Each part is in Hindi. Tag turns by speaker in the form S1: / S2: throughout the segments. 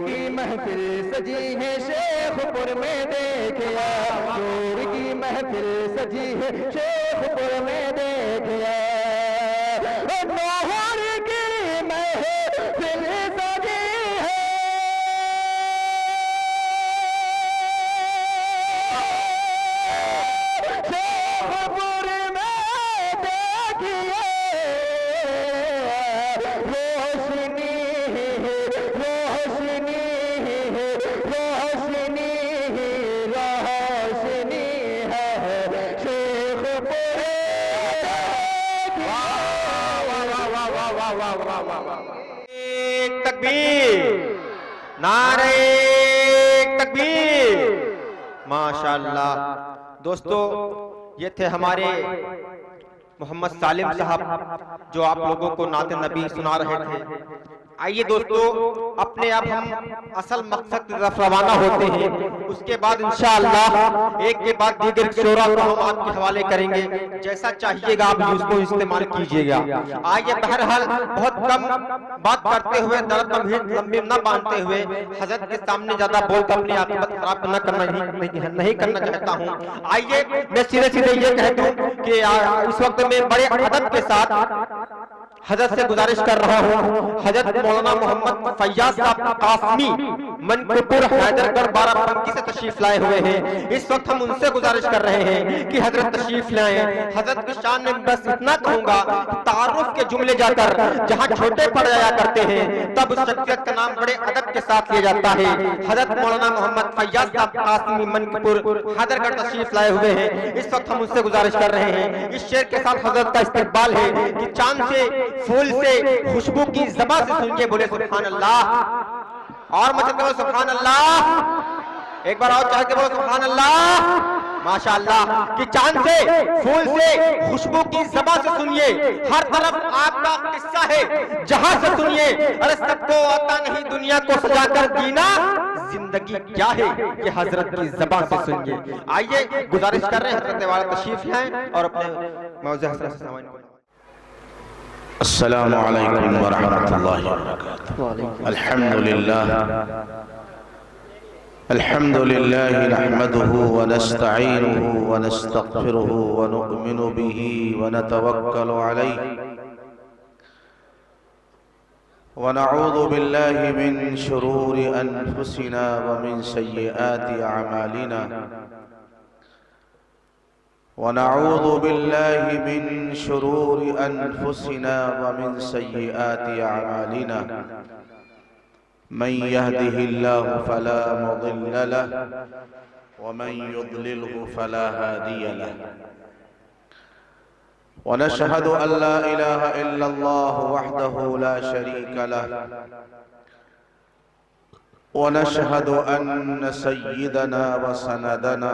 S1: की महफिल सजी है शेखपुर में देखिया, नूर की महफिल सजी है शेखपुर में देखिया, नूर की महफिल सजी है शेखपुर में देखिए, रोशनी रोशनी रोशनी रोशनी है शेखपुर।
S2: तकबीर, नारे तकबीर, माशाअल्लाह। दोस्तों, ये थे हमारे मोहम्मद सालिम साहब जो आप लोगों को नाते नबी सुना रहे थे। आइए दोस्तों, अपने आप हम असल मकसद की तरफ रवाना होते हैं। उसके बाद इंशाअल्लाह एक के बाद दीगर शोरा को हम आपके हवाले करेंगे, जैसा चाहिएगा आप उसको इस्तेमाल कीजिएगा। आइए, बहरहाल बहुत कम बात करते हुए, दर्द लंबी न बांधते हुए, हजरत के सामने ज्यादा बोलकर अपनी आकबत खराब नहीं करना चाहता हूँ। आइए मैं सीधे सीधे ये कह दूं कि इस वक्त में बड़े अदब के साथ हजरत से गुजारिश कर रहा हूँ, हजरत मौलाना मोहम्मद फैयाज साहब कासमी मनकपुर हैदरगढ़ बाराबंकी से तशरीफ लाए हुए हैं। इस वक्त हम उनसे गुजारिश कर रहे हैं कि हजरत तशरीफ लाएं। हजरत की शान में बस इतना कहूंगा, तारुफ के जुमले जाकर जहाँ छोटे पड़ जाया करते हैं, तब उस शख्सियत का नाम बड़े अदब के साथ लिया जाता है। हजरत मौलाना मोहम्मद फैयाज साहब कासमी मनकपुर हैदरगढ़ तशरीफ लाए हुए हैं। इस वक्त हम उनसे गुजारिश कर रहे हैं, इस शेर के साथ हजरत का इस्तकबाल है कि चांद से, फूल से, खुशबू की ज़बान से सुनिए, बोले सुभान अल्लाह। और मतलब बोलो सुभान अल्लाह, एक बार और चाह के बोलो सुभान अल्लाह। माशाअल्लाह कि चांद से, फूल से, खुशबू की ज़बान से सुनिए, हर तरफ आपका किस्सा है, जहां से सुनिए। अरे सबको आता नहीं दुनिया को सजाकर जीना, जिंदगी क्या है ये हजरत की ज़बान से सुनिए। आइए गुजारिश कर रहे हैं, हजरत वाला तशरीफ लाएं और अपने मौज़ूद हजरत से सामान को।
S3: अस्सलामु अलैकुम व रहमतुल्लाहि व बरकातुहू। अल्हम्दुलिल्लाह अल्हम्दुलिल्लाह नहमदुहु व नस्तईनुहु व नस्तगफिरुहु व नु'मिनु बिही व नतवक्कलु अलैहि व नऊज़ु बिल्लाहि मिन शुरूरि अनफुसिना व मिन सय्यिआति अमालिना वनऊज़ु बिल्लाहि मिन शुरूरि अनफुसिना व मिन सय्यिआति अमालिना मन यहदिहिल्लाहु फला मुदिल्ल लहु व मन युद्लिलहु फला हादिय लहु व नशहदु अन ला इलाहा इल्लल्लाहु वहदहु ला शरीका लहु व नशहदु अन्न सय्यिदना व सनदना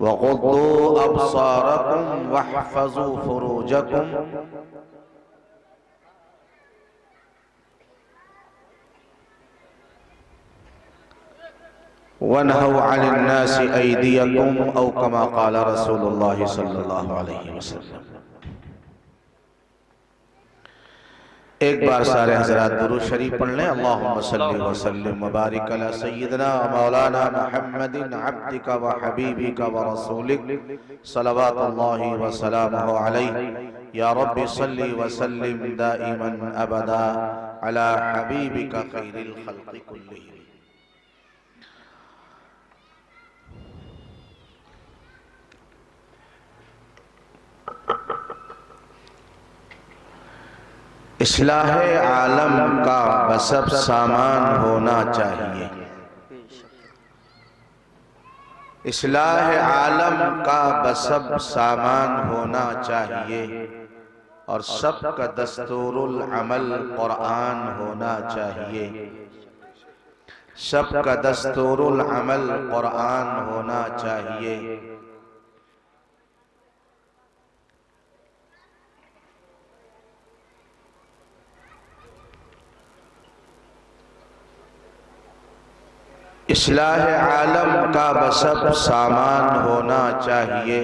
S3: वग़ुद्दू अब्सारकुम वहफ़ज़ू फ़ुरूजकुम वनहू अनिन्नासि ऐदियकुम औ कमा क़ाल रसूलुल्लाह सल्लल्लाहु अलैहि वसल्लम। एक बार सारे हज़रात दुरूद शरीफ पढ़ लें। अल्लाहुम्मा सल्लि व सल्लिम व बारिक अला सय्यिदिना मौलाना मुहम्मदिन अब्दिका व हबीबिका व रसूलिक सल्लल्लाहु व सलामुहु अलैहि या रब्बि सल्लि व सल्लिम दाइमन अबदा अला हबीबिका खैरिल खल्क़ि कुल्लिहिम। इस्लाह आलम का बसब सामान होना चाहिए। इस्लाह आलम का बसब सामान होना चाहिए और सबका दस्तूरुल अमल कुरान होना चाहिए। सबका दस्तूरुल अमल कुरान होना चाहिए। इस्लाह आलम का बसब सामान होना चाहिए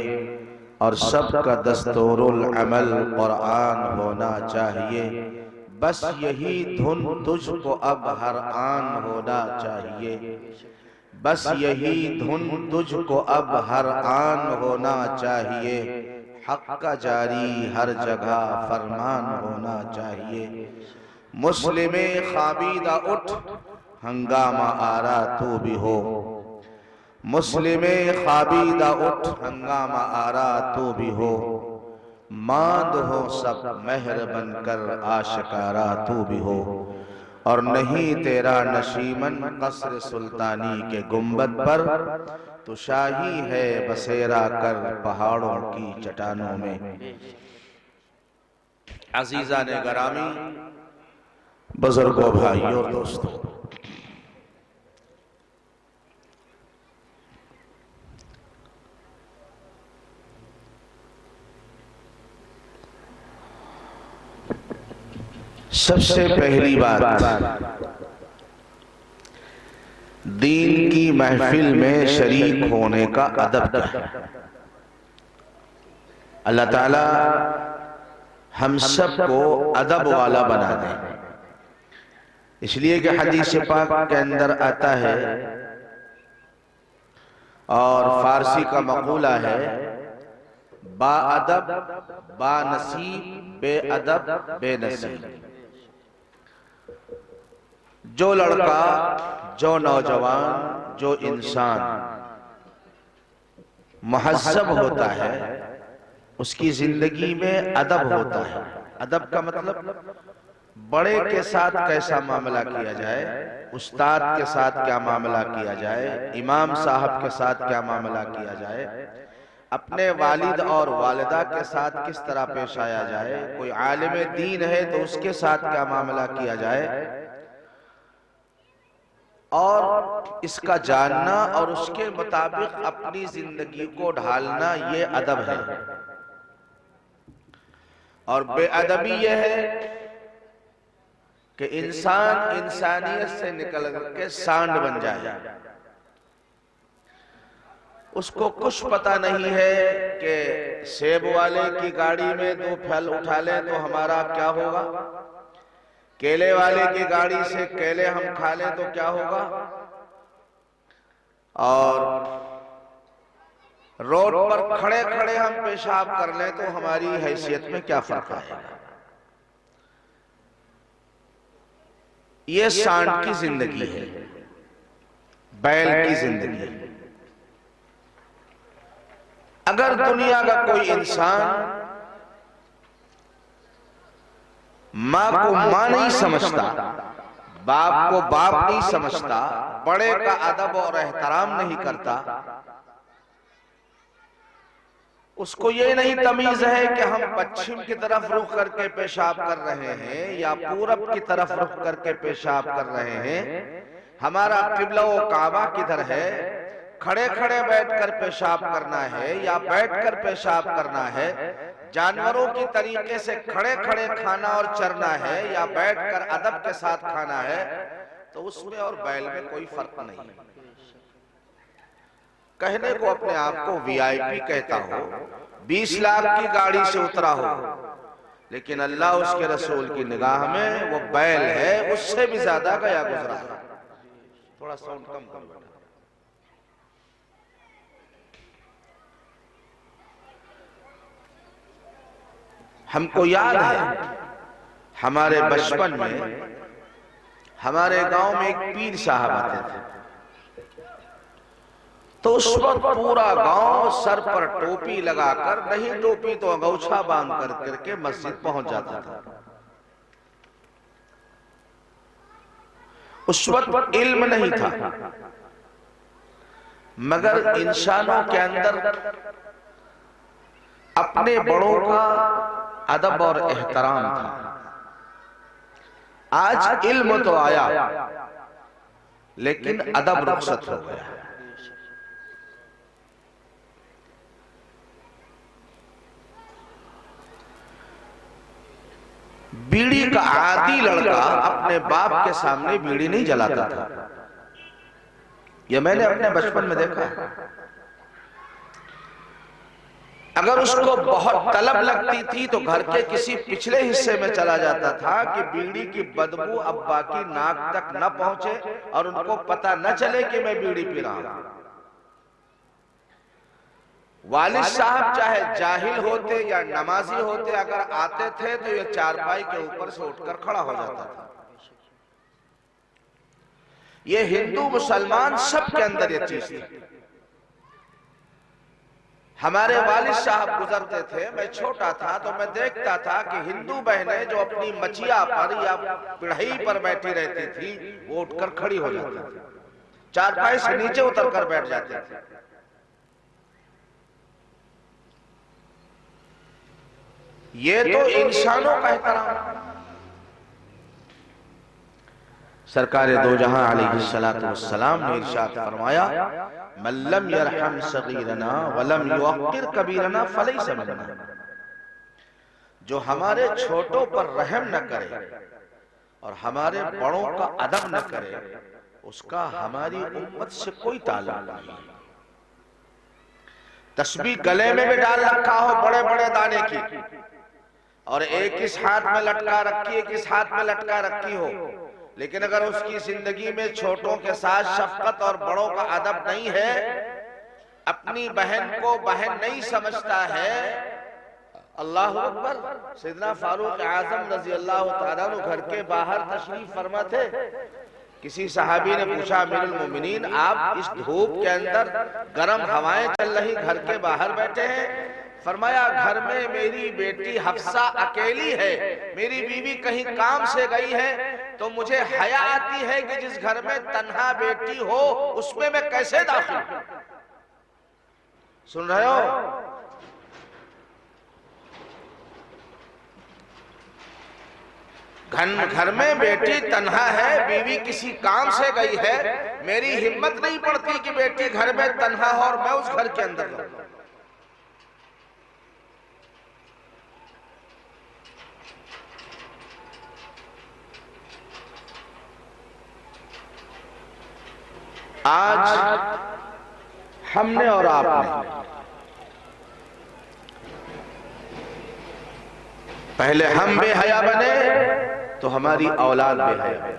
S3: और सबका दस्तूरुल अमल कुरान होना चाहिए। बस यही धुन तुझको अब हर आन होना चाहिए। बस यही धुन तुझको अब हर आन होना चाहिए। हक का जारी हर जगह फरमान होना चाहिए। मुस्लिमे खाबीदा उठ हंगामा आरा तू भी हो। मुस्लिमे खाबीदा उठ हंगामा आरा तू भी हो। मांद हो सब मेहर बनकर आशिकारा तू भी हो। और नहीं तेरा नशीमन कसर सुल्तानी के गुंबद पर तो शाही है बसेरा कर पहाड़ों की चट्टानों में। अजीजा ने गरामी, बुजुर्गों, भाइयों और दोस्तों, सबसे पहली बात, दीन की महफिल में शरीक होने का अदब क्या है। अल्लाह ताला हम सबको अदब वाला बना दे, इसलिए कि हदीस पाक के अंदर आता है और फारसी का मकूला है, बाअदब बानसीब बेअदब बेनसीब। जो लड़का, जो नौजवान, जो इंसान महज़्ज़ब होता है उसकी जिंदगी में अदब होता है। अदब का मतलब बड़े के साथ कैसा मामला किया जाए, उस्ताद के साथ क्या मामला किया जाए, इमाम साहब के साथ क्या मामला किया जाए, अपने वालिद और वालिदा के साथ किस तरह पेश आया जाए, कोई आलिम दीन है तो उसके साथ क्या मामला किया जाए, और इसका जानना और उसके मुताबिक अपनी जिंदगी को ढालना, ये अदब है। और बेअदबी यह है कि इंसान इंसानियत से निकल के सांड बन जाए। उसको कुछ पता नहीं है कि सेब वाले की गाड़ी में 2 फल उठा ले तो हमारा क्या होगा, केले वाले की गाड़ी से केले हम खा लें तो क्या होगा, और रोड पर खड़े खड़े हम पेशाब कर लें तो हमारी हैसियत में क्या फर्क आएगा। ये सांड की जिंदगी है, बैल की जिंदगी है। अगर दुनिया का कोई इंसान माँ को माँ नहीं समझता, बाप को बाप नहीं समझता, बड़े का अदब और एहतराम नहीं करता, उसको ये नहीं तमीज है कि हम पश्चिम की तरफ रुख करके पेशाब कर रहे हैं या पूरब की तरफ रुख करके पेशाब कर रहे हैं, हमारा किबला व काबा किधर है, खड़े खड़े बैठकर पेशाब करना है या बैठकर पेशाब करना है, जानवरों की तरीके से खड़े खड़े खाना और चरना है या बैठकर अदब के साथ खाना है, तो उसमें और बैल में कोई फर्क नहीं। कहने को अपने आप को वीआईपी कहता हो, 20 लाख की गाड़ी से उतरा हो, लेकिन अल्लाह उसके रसूल की निगाह में वो बैल है, उससे भी ज्यादा गया गुजरा है। थोड़ा साउंड कम कर बेटा। हमको याद है हमारे बचपन में हमारे गांव में एक पीर साहब आते थे, तो उस वक्त पूरा गांव सर पर टोपी लगाकर, नहीं टोपी तो अंगोछा बांध करके मस्जिद पहुंच जाता था। उस वक्त इल्म नहीं था, मगर इंसानों के अंदर अपने बड़ों का अदब और एहतराम था। आज इल्म तो आया, लेकिन अदब रुखसत हो गया। बीड़ी का आदी लड़का अपने बाप के सामने बीड़ी नहीं जलाता था। यह मैंने अपने बचपन में देखा है। अगर उसको बहुत तलब लगती थी तो घर के किसी पिछले हिस्से में चला जाता था कि बीड़ी की बदबू अब्बा की नाक तक न पहुंचे और उनको पता न चले कि मैं बीड़ी पी रहा हूं। वालिद साहब चाहे जाहिल होते या नमाजी होते, अगर आते थे तो ये चारपाई के ऊपर से उठकर खड़ा हो जाता था। ये हिंदू मुसलमान सबके अंदर ये चीज थी। हमारे वालिद साहब गुजरते थे, मैं छोटा था तो मैं देखता था कि हिंदू बहनें जो अपनी मचिया पर या पिढ़ई पर बैठी रहती थी, वो उठकर खड़ी हो जाती थी, चारपाई से नीचे उतरकर बैठ जाते थे। ये तो इंसानों का एहतराम। सरकार दो जहां अलैहिस्सलातु वस्सलाम ने इरशाद फरमाया, मल्लम यरहम सगीरना वलम युअक्किर कबीरना फलैसा मिन्ना। जो हमारे छोटों पर रहम न करे और हमारे बड़ों का अदब न करे, उसका हमारी उम्मत से कोई ताल्लुक नहीं। तस्बीह गले में भी डाल रखा हो बड़े बड़े दाने की, और एक इस हाथ में लटका रखी, एक इस हाथ में लटका रखी हो, लेकिन अगर उसकी जिंदगी में छोटों के साथ शफकत और बड़ों का अदब नहीं है, अपनी बहन को बहन नहीं समझता है। अल्लाहु अकबर। सैयदना फारूक आजम रजी अल्लाह तआला अन्हु घर के बाहर तशरीफ फरमा थे। किसी सहाबी ने पूछा, अमीरुल मोमिनीन, आप इस धूप के अंदर गर्म हवाएं चल रही, घर के बाहर बैठे हैं? फरमाया, घर में मेरी बेटी हफ्सा अकेली है, मेरी बीवी कहीं काम से गई है, तो मुझे हया आती है कि जिस घर में तन्हा बेटी हो उसमें मैं कैसे दाखिल। सुन रहे हो? घर में बेटी तन्हा है, बीवी किसी काम से गई है, मेरी हिम्मत नहीं पड़ती कि बेटी घर में तन्हा हो और मैं उस घर के अंदर रहूं। आज हमने और आपने, पहले हम बेहया बने तो हमारी औलाद बेहया बने।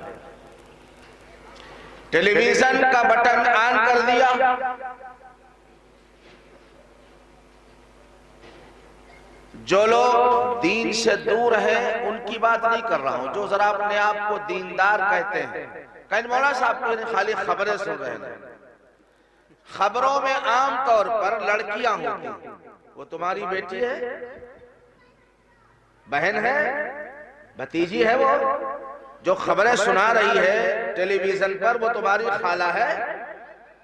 S3: टेलीविजन का बटन ऑन कर दिया, जो लोग दीन से दूर हैं उनकी बात नहीं कर रहा हूं, जो जरा अपने आप को दीनदार कहते हैं, कहीं मौला साहब को खाली खबरें सुन रहे हैं। खबरों में आम तौर पर लड़कियां होती, वो तुम्हारी बेटी है, बहन है, भतीजी है, वो जो खबरें सुना रही है टेलीविजन पर, वो तुम्हारी खाला है,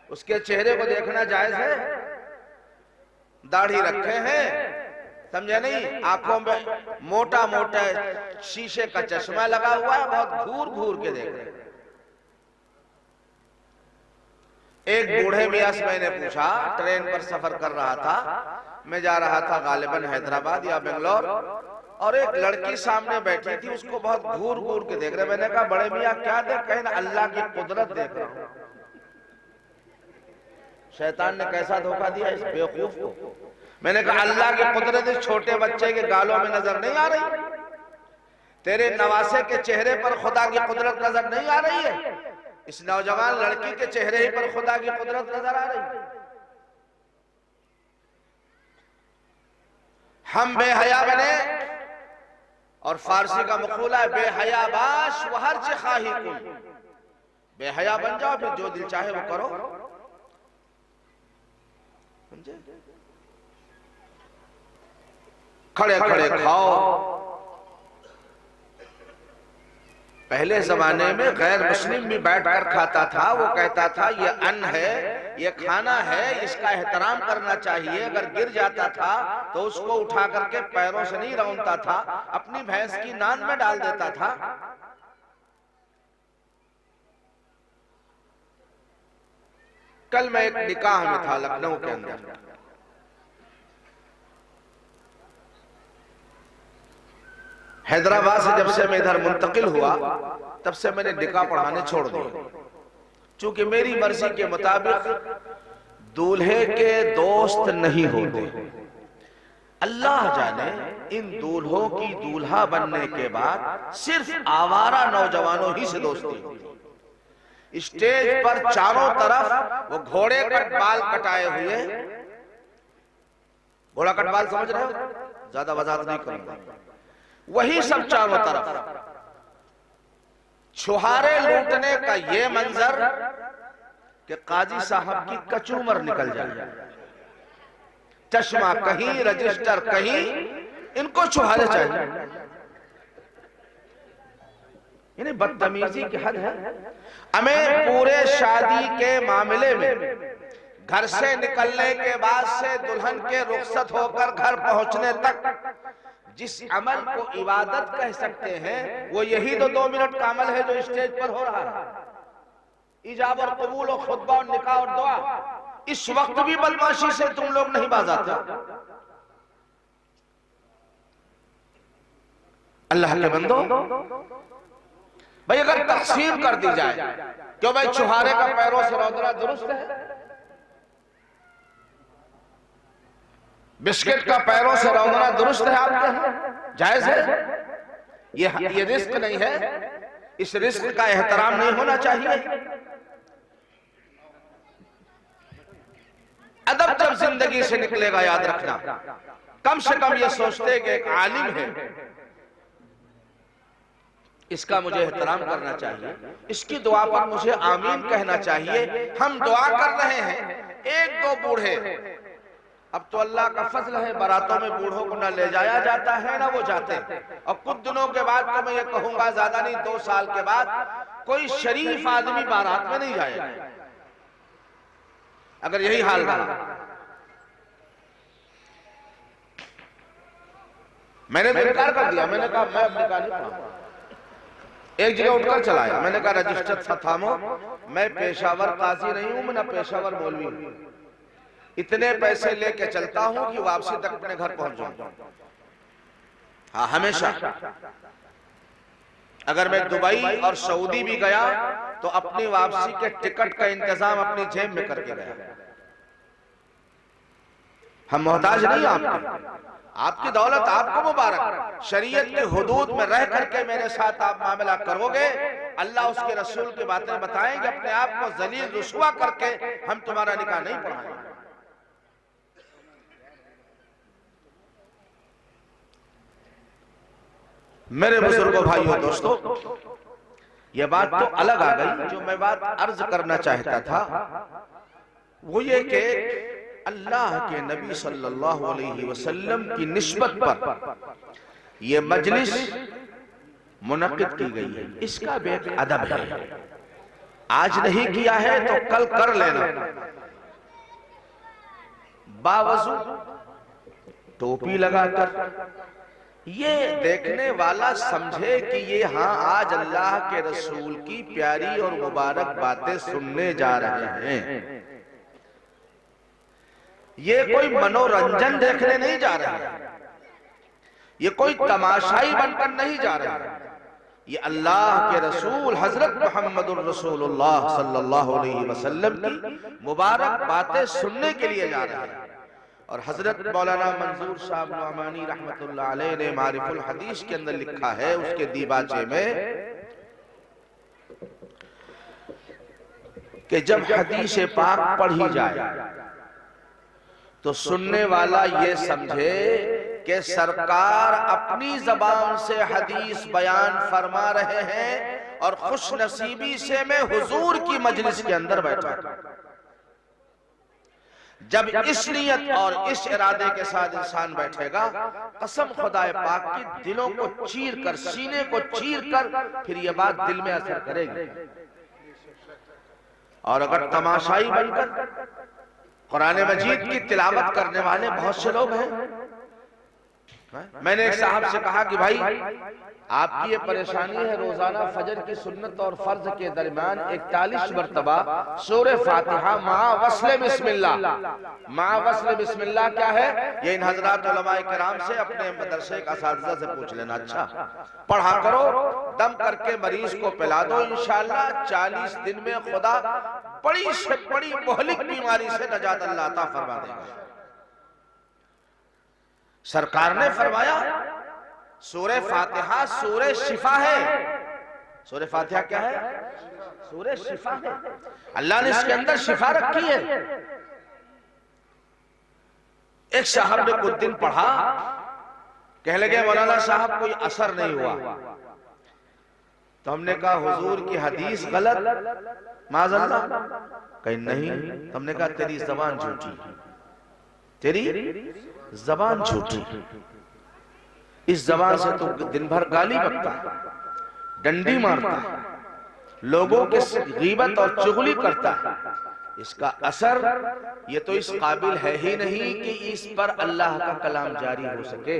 S3: उसके चेहरे को देखना जायज है? दाढ़ी रखे हैं, समझे नहीं, आंखों में मोटा मोटा शीशे का चश्मा लगा हुआ है, बहुत घूर घूर के देख रहे हैं। एक बूढ़े मियां से मैंने पूछा, ट्रेन पर सफर कर रहा था, मैं जा रहा था गालिबन हैदराबाद या बेंगलोर, और एक लड़की सामने बैठी थी, उसको बहुत घूर घूर के देख रहे। मैंने कहा बड़े मियां क्या देख? कहे ना अल्लाह की कुदरत देख रहा हूं। शैतान ने कैसा धोखा दिया इस बेवकूफ को। मैंने कहा अल्लाह की कुदरत इस छोटे बच्चे के गालों में नजर नहीं आ रही? तेरे नवासे के चेहरे पर खुदा की कुदरत नजर नहीं आ रही है? इस नौजवान लड़की के चेहरे ही पर खुदा की कुदरत नजर आ रही। हम बेहया बने, और फारसी का मकूला है बेहया बाश व हर खाही कुल। बेहया बन जाओ, फिर जो दिल चाहे वो करो। समझे? खड़े खड़े खाओ। पहले जमाने में गैर मुस्लिम भी बैठकर खाता था। वो कहता था ये अन्न है, ये खाना है, इसका एहतराम करना चाहिए। अगर गिर जाता था तो उसको उठा करके पैरों से नहीं रौंदता था, अपनी भैंस की नान में डाल देता था। कल मैं एक निकाह में था लखनऊ के अंदर। हैदराबाद से जब से मैं इधर मुंतकिल हुआ तब से मैंने निकाह पढ़ाने छोड़ दिए, क्योंकि मेरी मर्जी के मुताबिक दूल्हे के दोस्त नहीं होते। अल्लाह जाने इन दूल्हों की दूल्हा बनने के बाद सिर्फ आवारा नौजवानों ही से दोस्ती होती। स्टेज पर चारों तरफ वो घोड़े कट बाल कटाए हुए, घोड़ा कट बाल समझ रहे हो, ज्यादा वजाहत नहीं करूंगा, वही सब चारों तरफ छुहारे लूटने का ये मंजर कि काजी साहब की कचूमर निकल जाए, चश्मा कहीं, रजिस्टर कहीं, इनको छुहारे चाहिए। यानी बदतमीजी की हद है। हमें पूरे शादी के मामले में घर से निकलने के बाद से दुल्हन के रुखसत होकर घर पहुंचने तक जिस अमल को इबादत कह सकते हैं, वो यही तो 2 मिनट का अमल है जो स्टेज पर हो रहा है। इजाब और कबूल और खुतबा और निकाह और दुआ, इस वक्त भी बदमाशी से तुम लोग नहीं बाज आते। अल्लाह के बंदो, भाई अगर तकसीम कर दी जाए, क्यों भाई छुहारे का पैरों से रौदना दुरुस्त है? बिस्किट का पैरों से रौंदना दुरुस्त है? आपके यहाँ जायज है? ये रिस्क नहीं है, इस रिस्क का एहतराम नहीं होना चाहिए। अदब जब जिंदगी से निकलेगा याद रखना, कम से कम ये सोचते कि एक आलिम है, इसका मुझे एहतराम करना चाहिए, इसकी दुआ पर मुझे आमीन कहना चाहिए। हम दुआ कर रहे हैं, 1-2 बूढ़े, अब तो अल्लाह का फजल है, बारातों में बूढ़ों को ना ले जाया जाता है ना वो जाते हैं। और कुछ दिनों के बाद तो मैं ये कहूंगा, ज्यादा नहीं 2 साल के बाद कोई शरीफ आदमी बारात में नहीं जाएगा, अगर यही हाल रहा। मैंने तो इनकार कर दिया, मैंने कहा मैं अपने निकाह नहीं पढ़ाऊंगा। एक जगह उठकर चला आया, मैंने कहा रजिस्टर थामो, मैं पेशावर काजी नहीं हूं, मैं ना पेशावर मौलवी हूं। इतने पैसे लेके चलता हूं कि वापसी तक अपने घर पहुंच जाऊं। हाँ, हमेशा अगर मैं दुबई और सऊदी भी गया तो अपनी वापसी के टिकट का इंतजाम अपनी जेब में करके गया। हम मोहताज नहीं आपके, आपकी दौलत आपको मुबारक। शरीयत के हुदूद में रह करके मेरे साथ आप मामला करोगे, अल्लाह उसके रसूल की बातें बताएंगे। अपने आप को जलील रुसवा करके हम तुम्हारा निकाह नहीं पढ़ाएंगे। मेरे बुजुर्गों, भाइयों, दोस्तों, यह बात तो अलग आ गई। जो मैं बात अर्ज करना चाहता था वो ये कि अल्लाह के नबी सल्लल्लाहु अलैहि वसल्लम की निस्बत पर यह मजलिस मुनक्किद की गई है, इसका भी एक अदब है। आज नहीं किया है तो कल कर लेना। बावजू टोपी लगाकर, ये देखने वाला समझे कि ये हाँ आज अल्लाह के रसूल की प्यारी और मुबारक बातें सुनने जा रहे हैं। ये कोई मनोरंजन देखने नहीं जा रहे हैं, ये कोई तमाशाई बनकर नहीं जा रहे हैं। ये अल्लाह के रसूल हजरत मोहम्मदुर रसूलुल्लाह सल्लल्लाहु अलैहि वसल्लम की मुबारक बातें सुनने के लिए जा रहे हैं। और हजरत मौलाना मंजूर साहब नुअमानी रहमतुल्लाह अलैह ने मारिफुल हदीस के अंदर लिखा है, उसके दीबाचे में, कि जब हदीस पाक पढ़ी जाए तो सुनने वाला ये समझे कि सरकार अपनी जबान से हदीस बयान फरमा रहे हैं और खुश नसीबी से मैं हुजूर की मजलिस के अंदर बैठा। जब इस नियत और इस इरादे के साथ इंसान बैठेगा, कसम खुदाए पाक की दिलों को चीर कर, सीने को चीर कर फिर ये बात दिल में असर करेगी। और अगर तमाशाई बनकर कुरान मजीद की तिलावत करने वाले बहुत से लोग हैं। मैंने एक साहब से कहा कि भाई आपकी ये परेशानी है, रोजाना फजर की सुन्नत और फर्ज के दरमियान 41 मरतबा सूरह फातिहा मां वस्ल बिस्मिल्लाह। मां वस्ल बिस्मिल्लाह क्या है, ये इन हजरात उलमाए किराम से अपने मदरसे का असातिज़ा से पूछ लेना। अच्छा पढ़ा करो, दम करके मरीज को पिला दो, इंशाअल्लाह 40 दिन में खुदा बड़ी से बड़ी मुहलिक बीमारी से नजात अल्लाह अता फरमा देगा। सरकार ने फरमाया सूरह फातिहा सूरह शिफा है। सूरह फातिहा क्या है? सूरह शिफा है। अल्लाह ने इसके अंदर शिफा रखी है। एक साहब ने कुछ दिन पढ़ा, कह लगे मौलाना साहब कोई असर नहीं हुआ। तो हमने कहा हुजूर की हदीस गलत, माज़अल्लाह। कहीं नहीं। हमने कहा तेरी जबान झूठी, तेरी जबान झूठी। इस जबान से तो दिन भर गाली बकता है, डंडी मारता है, लोगों के गीबत और चुगली करता है। इसका असर ये तो इस काबिल है ही नहीं कि इस पर अल्लाह का कलाम जारी हो सके।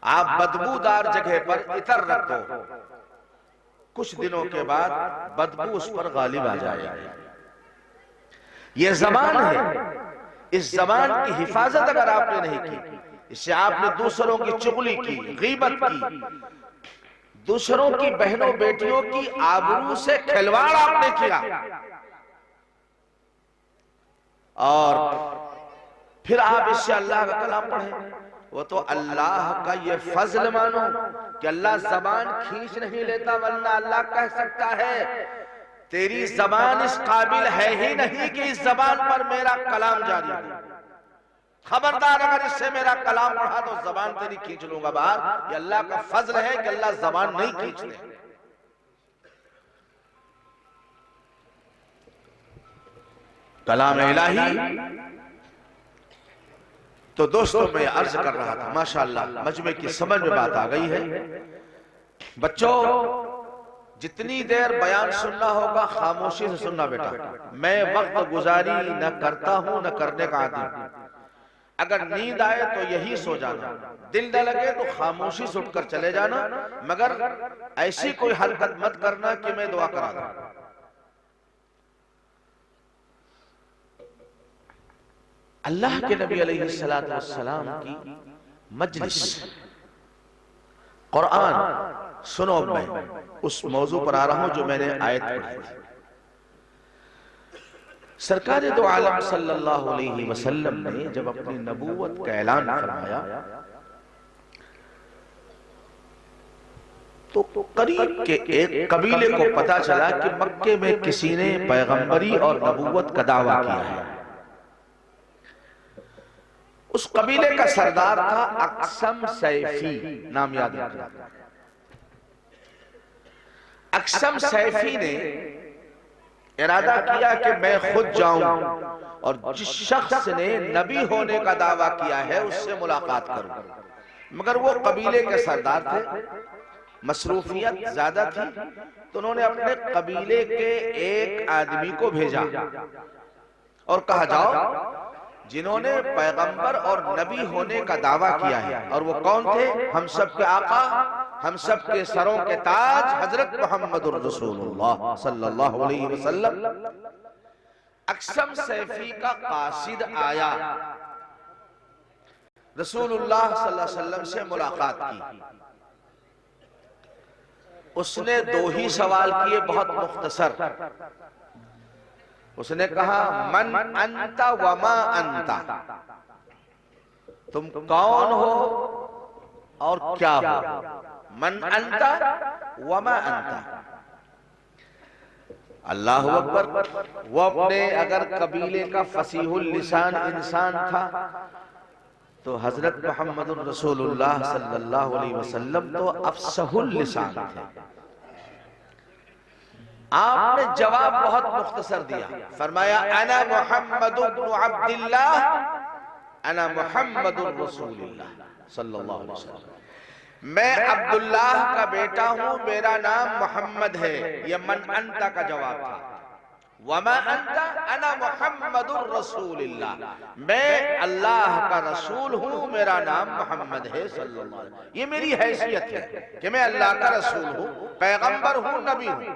S3: आप बदबूदार जगह पर इतर रख दो, कुछ दिनों के बाद बदबू उस पर गालिब आ जाएगी। ये जबान है, इस जबान की हिफाजत अगर आपने नहीं की, इससे आपने दूसरों की चुगली की, गीबत की, दूसरों की बहनों बेटियों की आबरू से खिलवाड़ आपने किया, और फिर आप इससे अल्लाह का कलाम पढ़ें, वो तो अल्लाह का ये फजल मानो कि अल्लाह जबान खींच नहीं लेता, वरना अल्लाह कह सकता है तेरी जबान इस काबिल है ही नहीं कि इस जबान पर मेरा कलाम जारी हो। खबरदार अगर इससे मेरा कलाम पढ़ा तो जबान तेरी खींच लूंगा बाहर। ये अल्लाह का फजल है कि अल्लाह जबान नहीं खींचते। कलाम इलाही। तो दोस्तों मैं अर्ज कर रहा था, माशाअल्लाह मजमे की समझ में बात आ गई है। बच्चों जितनी देर बयान सुनना होगा खामोशी से सुनना बेटा। मैं वक्त गुजारी न करता हूं न करने का आदी हूं। अगर नींद आए तो यही सो जाना, दिल न लगे तो खामोशी से उठकर चले जाना, मगर ऐसी कोई हरकत मत करना कि मैं दुआ करा दूं। अल्लाह के नबी अलैहिस्सलातु वस्सलाम की मजलिस कुरान सुनो। मैं उस मौजू पर आ रहा हूं जो मैंने आयत पढ़ी थी। सरकार दो आलम सल्लल्लाहु अलैहि वसल्लम ने जब अपनी नबूवत का ऐलान फरमाया तो करीब के एक कबीले को पता चला कि मक्के में किसी ने पैगंबरी और नबूवत का दावा किया है। उस कबीले का सरदार था अक्सम सैफी, नाम याद रखना। अक्सम सैफी ने इरादा किया कि मैं खुद जाऊं और जिस शख्स ने नबी होने का दावा किया है उससे मुलाकात करूं। मगर वो कबीले के सरदार थे, मसरूफियत ज्यादा थी, तो उन्होंने अपने कबीले के एक आदमी को भेजा और कहा जाओ जिन्होंने पैगंबर और नबी होने का दावा किया है। और वो कौन थे? हम सब के आका, हम सब के सरों के ताज हजरत मोहम्मदुर रसूलुल्लाह सल्लल्लाहु अलैहि वसल्लम। अक्सम सैफी का कासिद आया, रसूलुल्लाह सल्लल्लाहु अलैहि वसल्लम से मुलाकात की। उसने दो ही सवाल किए, बहुत मुख्तसर। उसने कहा मन अंता वमा अंता, तुम कौन हो और क्या हो? मन अंता वमा अंता। अल्लाह अकबर। वो अपने अगर कबीले का फसीहुल लिसान इंसान था तो हजरत मोहम्मद रसूलुल्लाह सल्लल्लाहु अलैहि वसल्लम तो अफसहुल लिसान थे। आपने जवाब बहुत मुख्तसर दिया, फरमाया अना मुहम्मद इब्न अब्दिल्लाह अना मुहम्मद रसूलुल्लाह सल्लल्लाहु अलैहि वसल्लम। मैं अब्दुल्लाह का बेटा हूं, मेरा नाम मोहम्मद है। यह मन अंता का जवाब था। वमा अंता अना मुहम्मदुर रसूलुल्लाह, मैं अल्लाह का रसूल हूं, मेरा नाम मोहम्मद है सल्लल्लाहु अलैहि वसल्लम। ये मेरी हैसियत है कि मैं अल्लाह का रसूल हूं, पैगंबर हूं, नबी हूं।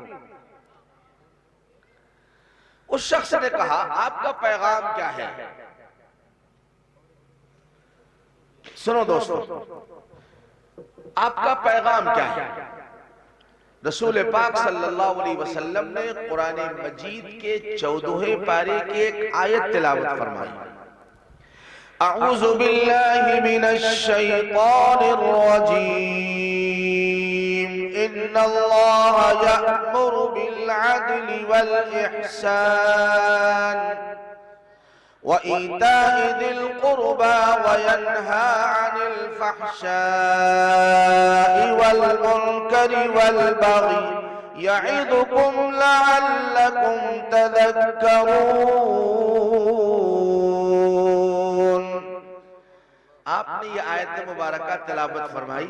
S3: उस शख्स ने कहा आपका पैगाम क्या है? सुनो दोस्तों, आपका पैगाम क्या है? रसूल पाक सल्लल्लाहु अलैहि वसल्लम ने कुरान मजीद के 14वें पारे की एक आयत तिलावत फरमाई। अऊज़ु बिल्लाहि मिनश शैतानिर रजीम, इन्नल्लाह यअमुरु बिल अदलि वल इहसान व ईताइ दिल कुर्बा व यन्हा अनिल फहशाइ वल मुनकरि वल बगी यइदुकुम लअल्लकुम तज़क्करून। आपने ये आयत मुबारक तिलावत फरमाई,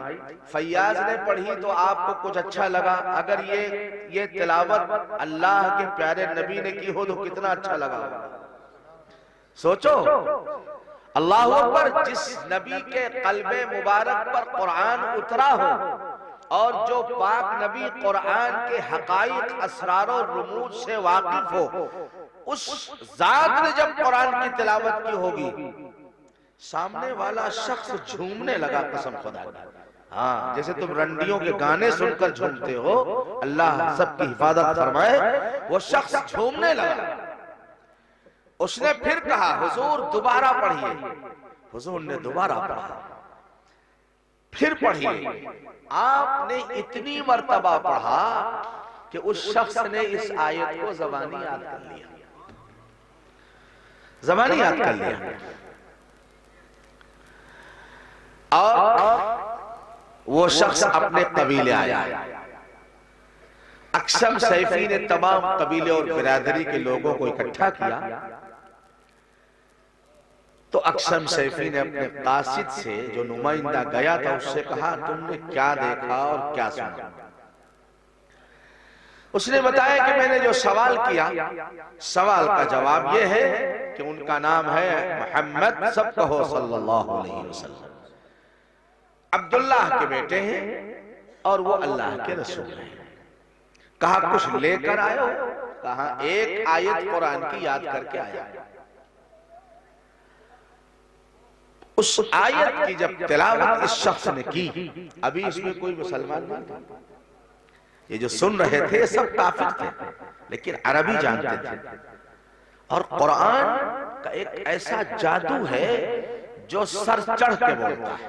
S3: फैयाज ने पढ़ी तो आपको कुछ अच्छा लगा। अगर ये तिलावत अल्लाह के प्यारे नबी ने की हो तो कितना अच्छा लगा। सोचो, अल्लाह अकबर, जिस नबी के कल्बे मुबारक पर कुरान उतरा हो और जो पाक नबी कुरान के हकाइक असरार और रुमूज से वाकिफ हो, उस जात ने जब कुरान की तिलावत की होगी, सामने वाला शख्स झूमने लगा, कसम खुदा की। हाँ, जैसे तुम रंडियों के गाने सुनकर झूमते हो, अल्लाह सबकी हिफाजत फरमाए, वो शख्स झूमने लगा। उसने फिर कहा हुजूर दोबारा पढ़िए। हुजूर ने दोबारा पढ़ा, फिर पढ़िए। आपने इतनी मर्तबा पढ़ा कि उस शख्स ने इस आयत को ज़बानी याद कर लिया, ज़बानी याद कर लिया। और वो शख्स अपने कबीले आया। अक्सम सैफी ने तमाम कबीले और बिरादरी के लोगों को इकट्ठा किया तो अक्सम सैफी ने अपने कासिद से, जो नुमाइंदा गया था, उससे कहा तुमने क्या देखा और क्या सुना? उसने बताया कि मैंने जो सवाल किया, सवाल का जवाब यह है कि उनका नाम है मोहम्मद, सब कहो सल्लल्लाहु अलैहि वसल्लम। अब्दुल्लाह के बेटे हैं और वो अल्लाह के रसूल हैं। कहा कुछ लेकर आए हो? कहा एक आयत कुरान की याद करके आया। उस आयत की जब तिलावत इस शख्स ने की, अभी इसमें कोई मुसलमान नहीं था, ये जो सुन रहे थे सब काफिर थे, लेकिन अरबी जानते थे। और कुरान का एक ऐसा जादू है जो सर चढ़ के बोलता है।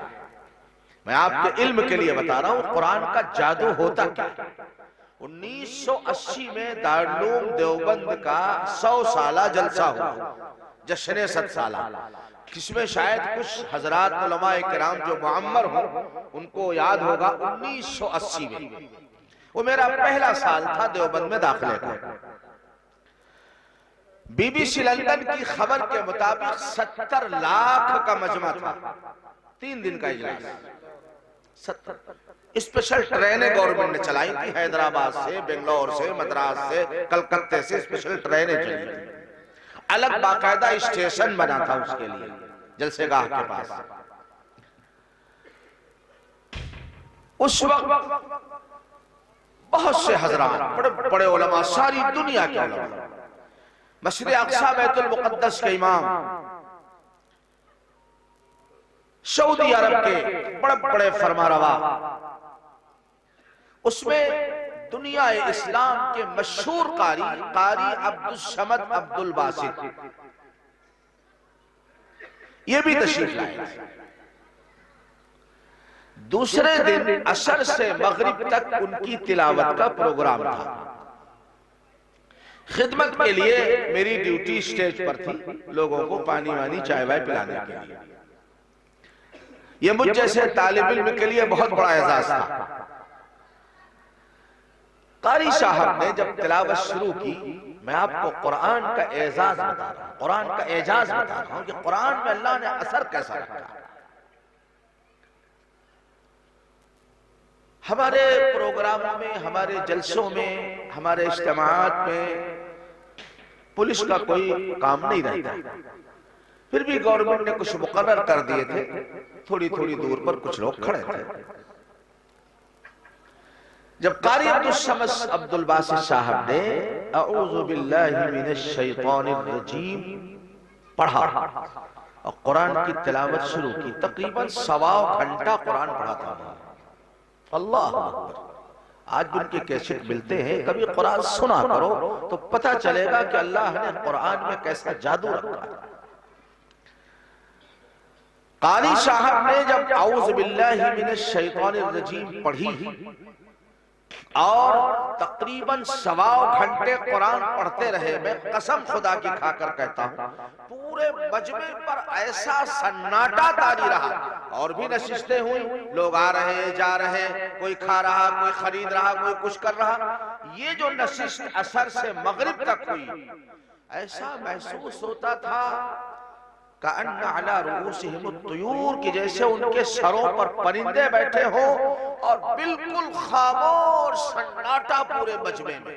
S3: मैं आपके इल्म के लिए बता रहा हूं कुरान का जादू होता क्या। 1980 में दारुल देवबंद का 100 साला जलसा हुआ, जश्न 100 साला, जिसमें शायद कुछ हजरात उलमाए किराम जो मुअम्मर हो उनको याद होगा। 1980 में वो मेरा पहला साल था देवबंद में दाखिले का। बीबीसी लंदन की खबर के मुताबिक 70 लाख का मजमा था, 3 दिन का इजलास। 70 स्पेशल ट्रेनें गवर्नमेंट ने चलाई थी, हैदराबाद से, बेंगलोर से, मद्रास से, कलकत्ते से स्पेशल ट्रेनें चली थी। अलग बाकायदा स्टेशन बना था उसके लिए जलसेगाह के पास। उस वक्त बहुत से हजरात, बड़े बड़े उलमा, सारी दुनिया के उलमा, मस्जिद अक्सा बैतुल मुक़द्दस के इमाम, सऊदी अरब के बड़े बड़े फरमारवा, उसमें दुनिया इस्लाम के मशहूर कारी अब्दुल समद अब्दुल बासित ये भी तशरीफ लाए। दूसरे दिन असर से मगरिब तक उनकी तिलावत का प्रोग्राम था। खिदमत के लिए मेरी ड्यूटी स्टेज पर थी, लोगों को पानी वानी चाय वाय पिलाने के लिए। यह मुझ जैसे तालिब इल्म के लिए बहुत बड़ा एजाज था। कारी साहब ने जब तिलावत शुरू की, मैं आपको कुरान का एजाज बता रहा हूं, कुरान का एजाज बता रहा हूं कि कुरान में अल्लाह ने असर कैसा रखा। हमारे प्रोग्रामों में, हमारे जलसों में, हमारे इज्तिमाअत में पुलिस का कोई काम नहीं रहता। फिर भी गवर्नमेंट ने कुछ मुकर्रर कर दिए थे, थोड़ी थोड़ी दूर पर कुछ लोग खड़े थे। जब कारी अब्दुल समद अब्दुल बासित साहब ने अऊज़ु बिल्लाहि मिनश शैतानिर रजीम पढ़ा और कुरान की तिलावत शुरू की, तकरीबन 1.25 घंटा कुरान पढ़ा था। अल्लाह अकबर। आज भी उनके कैसेट मिलते हैं, कभी कुरान सुना करो तो पता चलेगा कि अल्लाह ने कुरान में कैसा जादू रखा है। कारी साहब ने जब औज़ु बिल्लाहि मिनश शैतानिर रजीम पढ़ी और तकरीबन 1.25 घंटे कुरान पढ़ते रहे, मैं कसम खुदा की खाकर कहता हूं पूरे मजमे पर ऐसा सन्नाटा तारी रहा। और भी नशिस्तें हुई, लोग आ रहे जा रहे, कोई खा रहा, कोई खरीद रहा, कोई कुछ कर रहा। ये जो नशिस्त असर से मगरिब तक हुई, ऐसा महसूस होता था कअन्ना अला रूसिहिम तुयूर, की जैसे उनके सरों पर परिंदे बैठे हो और बिल्कुल खामोश सन्नाटा पूरे मजमे में।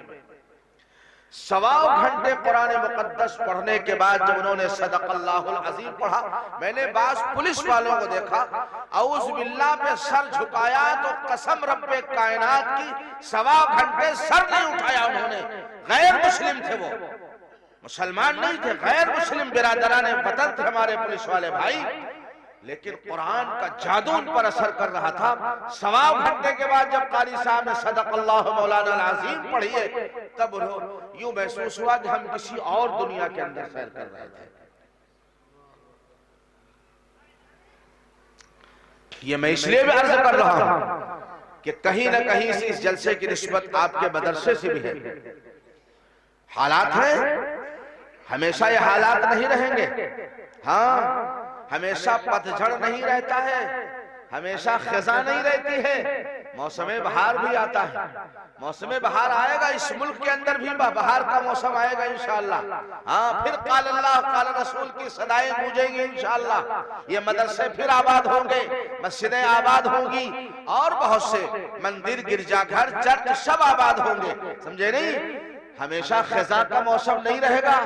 S3: 1.25 घंटे कुरान मुकद्दस पढ़ने के बाद जब उन्होंने सदक़ल्लाहुल अज़ीम पढ़ा, मैंने बास पुलिस वालों को देखा औज़ु बिल्लाह पे सर झुकाया तो कसम रब्बे कायनात की 1.25 घंटे सर नहीं उठाया उन्होंने। गैर मुस्लिम थे वो, मुसलमान नहीं थे, गैर मुस्लिम बिरादराने वतन थे हमारे पुलिस वाले भाई, लेकिन कुरान का जादू उन पर असर कर रहा था। 1.25 घंटे के बाद जब कारी साहब ने सदक़ल्लाहु मौलाना अज़ीम पढ़ी है, तब यूं महसूस हुआ कि हम किसी और दुनिया के अंदर सैर कर रहे थे। ये मैं इसलिए भी अर्ज कर रहा हूं कि कहीं ना कहीं से इस जलसे की निस्बत आपके मदरसे से भी है। हालात हैं, हमेशा ये हालात नहीं रहेंगे। हाँ, हमेशा पतझड़ नहीं रहता है, हमेशा खिज़ा नहीं रहती है। मौसम बहार भी आता है, मौसम बहार आएगा, इस मुल्क के अंदर भी बहार का मौसम आएगा इंशाअल्लाह। हाँ, फिर क़ाल अल्लाह क़ाल रसूल की सदाएं गूंजेंगी इंशाअल्लाह। ये मदरसे फिर आबाद होंगे, मस्जिदें आबाद होंगी और बहुत से मंदिर, गिरजाघर, चर्च सब आबाद होंगे। समझे नहीं? हमेशा खिज़ा का मौसम नहीं रहेगा।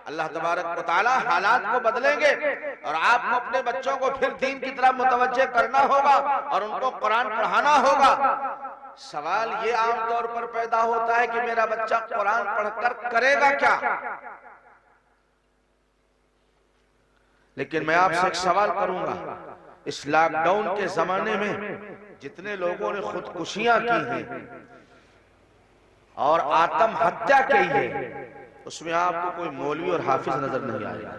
S3: अल्लाह तबारक व तआला हालात को बदलेंगे और आपको अपने बच्चों को फिर दीन की तरफ मुतवज्जे करना होगा और उनको कुरान पढ़ाना होगा। सवाल ये आमतौर पर पैदा होता है कि मेरा बच्चा कुरान पढ़कर करेगा क्या? लेकिन मैं आपसे एक सवाल करूंगा, इस लॉकडाउन के जमाने में जितने लोगों ने खुदकुशियां की हैं और आत्महत्या की है, उसमें आपको कोई मौलवी और हाफिज नजर नहीं आएगा।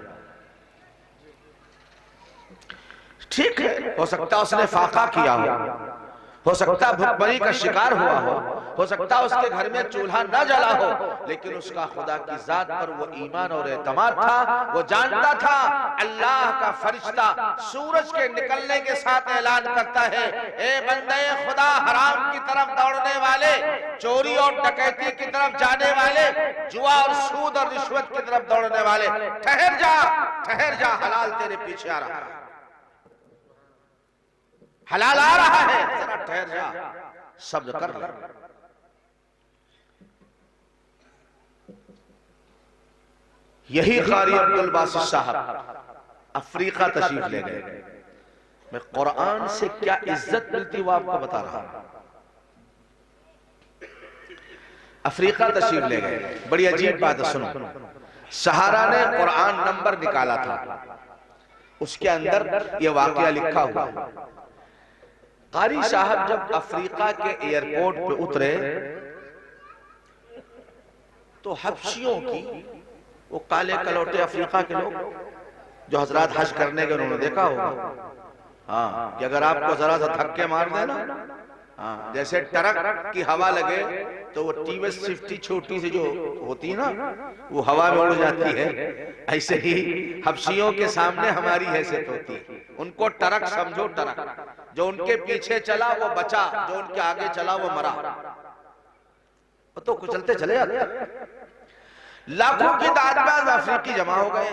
S3: ठीक है, हो सकता है उसने फाका किया हो सकता है भुखमरी का शिकार हुआ हो सकता है उसके घर में चूल्हा न जला हो, लेकिन उसका खुदा की जात पर वो ईमान और एतमाद था। वो जानता था अल्लाह का फरिश्ता सूरज के निकलने के साथ ऐलान करता है, ए बंदे खुदा, हराम की तरफ दौड़ने वाले, चोरी और डकैती की तरफ जाने वाले, जुआ और सूद और रिश्वत की तरफ दौड़ने वाले, ठहर जा, हलाल तेरे पीछे आ रहा है, हलाल आ रहा है, जरा ठहर जा, सब्र कर ले। यही कारी अब्दुल बासित साहब अफ्रीका तशरीफ ले गए। मैं कुरान से क्या इज्जत मिलती वो आपको बता रहा हूं। अफ्रीका तशरीफ ले गए। बड़ी अजीब बात है, सुनो। सहारा ने कुरान नंबर निकाला था, उसके अंदर ये वाकया लिखा हुआ है। कारी साहब जब अफ्रीका के एयरपोर्ट पे उतरे तो हबशियों की, वो काले कलौटे अफ्रीका के लोग जो हजरात हज करने के, उन्होंने देखा होगा हाँ कि अगर आपको जरा सा धक्के मार देना, हाँ जैसे ट्रक की हवा लगे तो वो टीवीएस 50 छोटी सी जो होती है ना, वो हवा में उड़ जाती है, ऐसे ही हबशियों के सामने हमारी हैसियत होती है। उनको ट्रक समझो, ट्रक जो उनके पीछे चला वो बचा, जो उनके आगे चला वो मरा, वो तो कुचलते चले जाते। लाखों की तादाद में अफ्रीकी जमा हो गए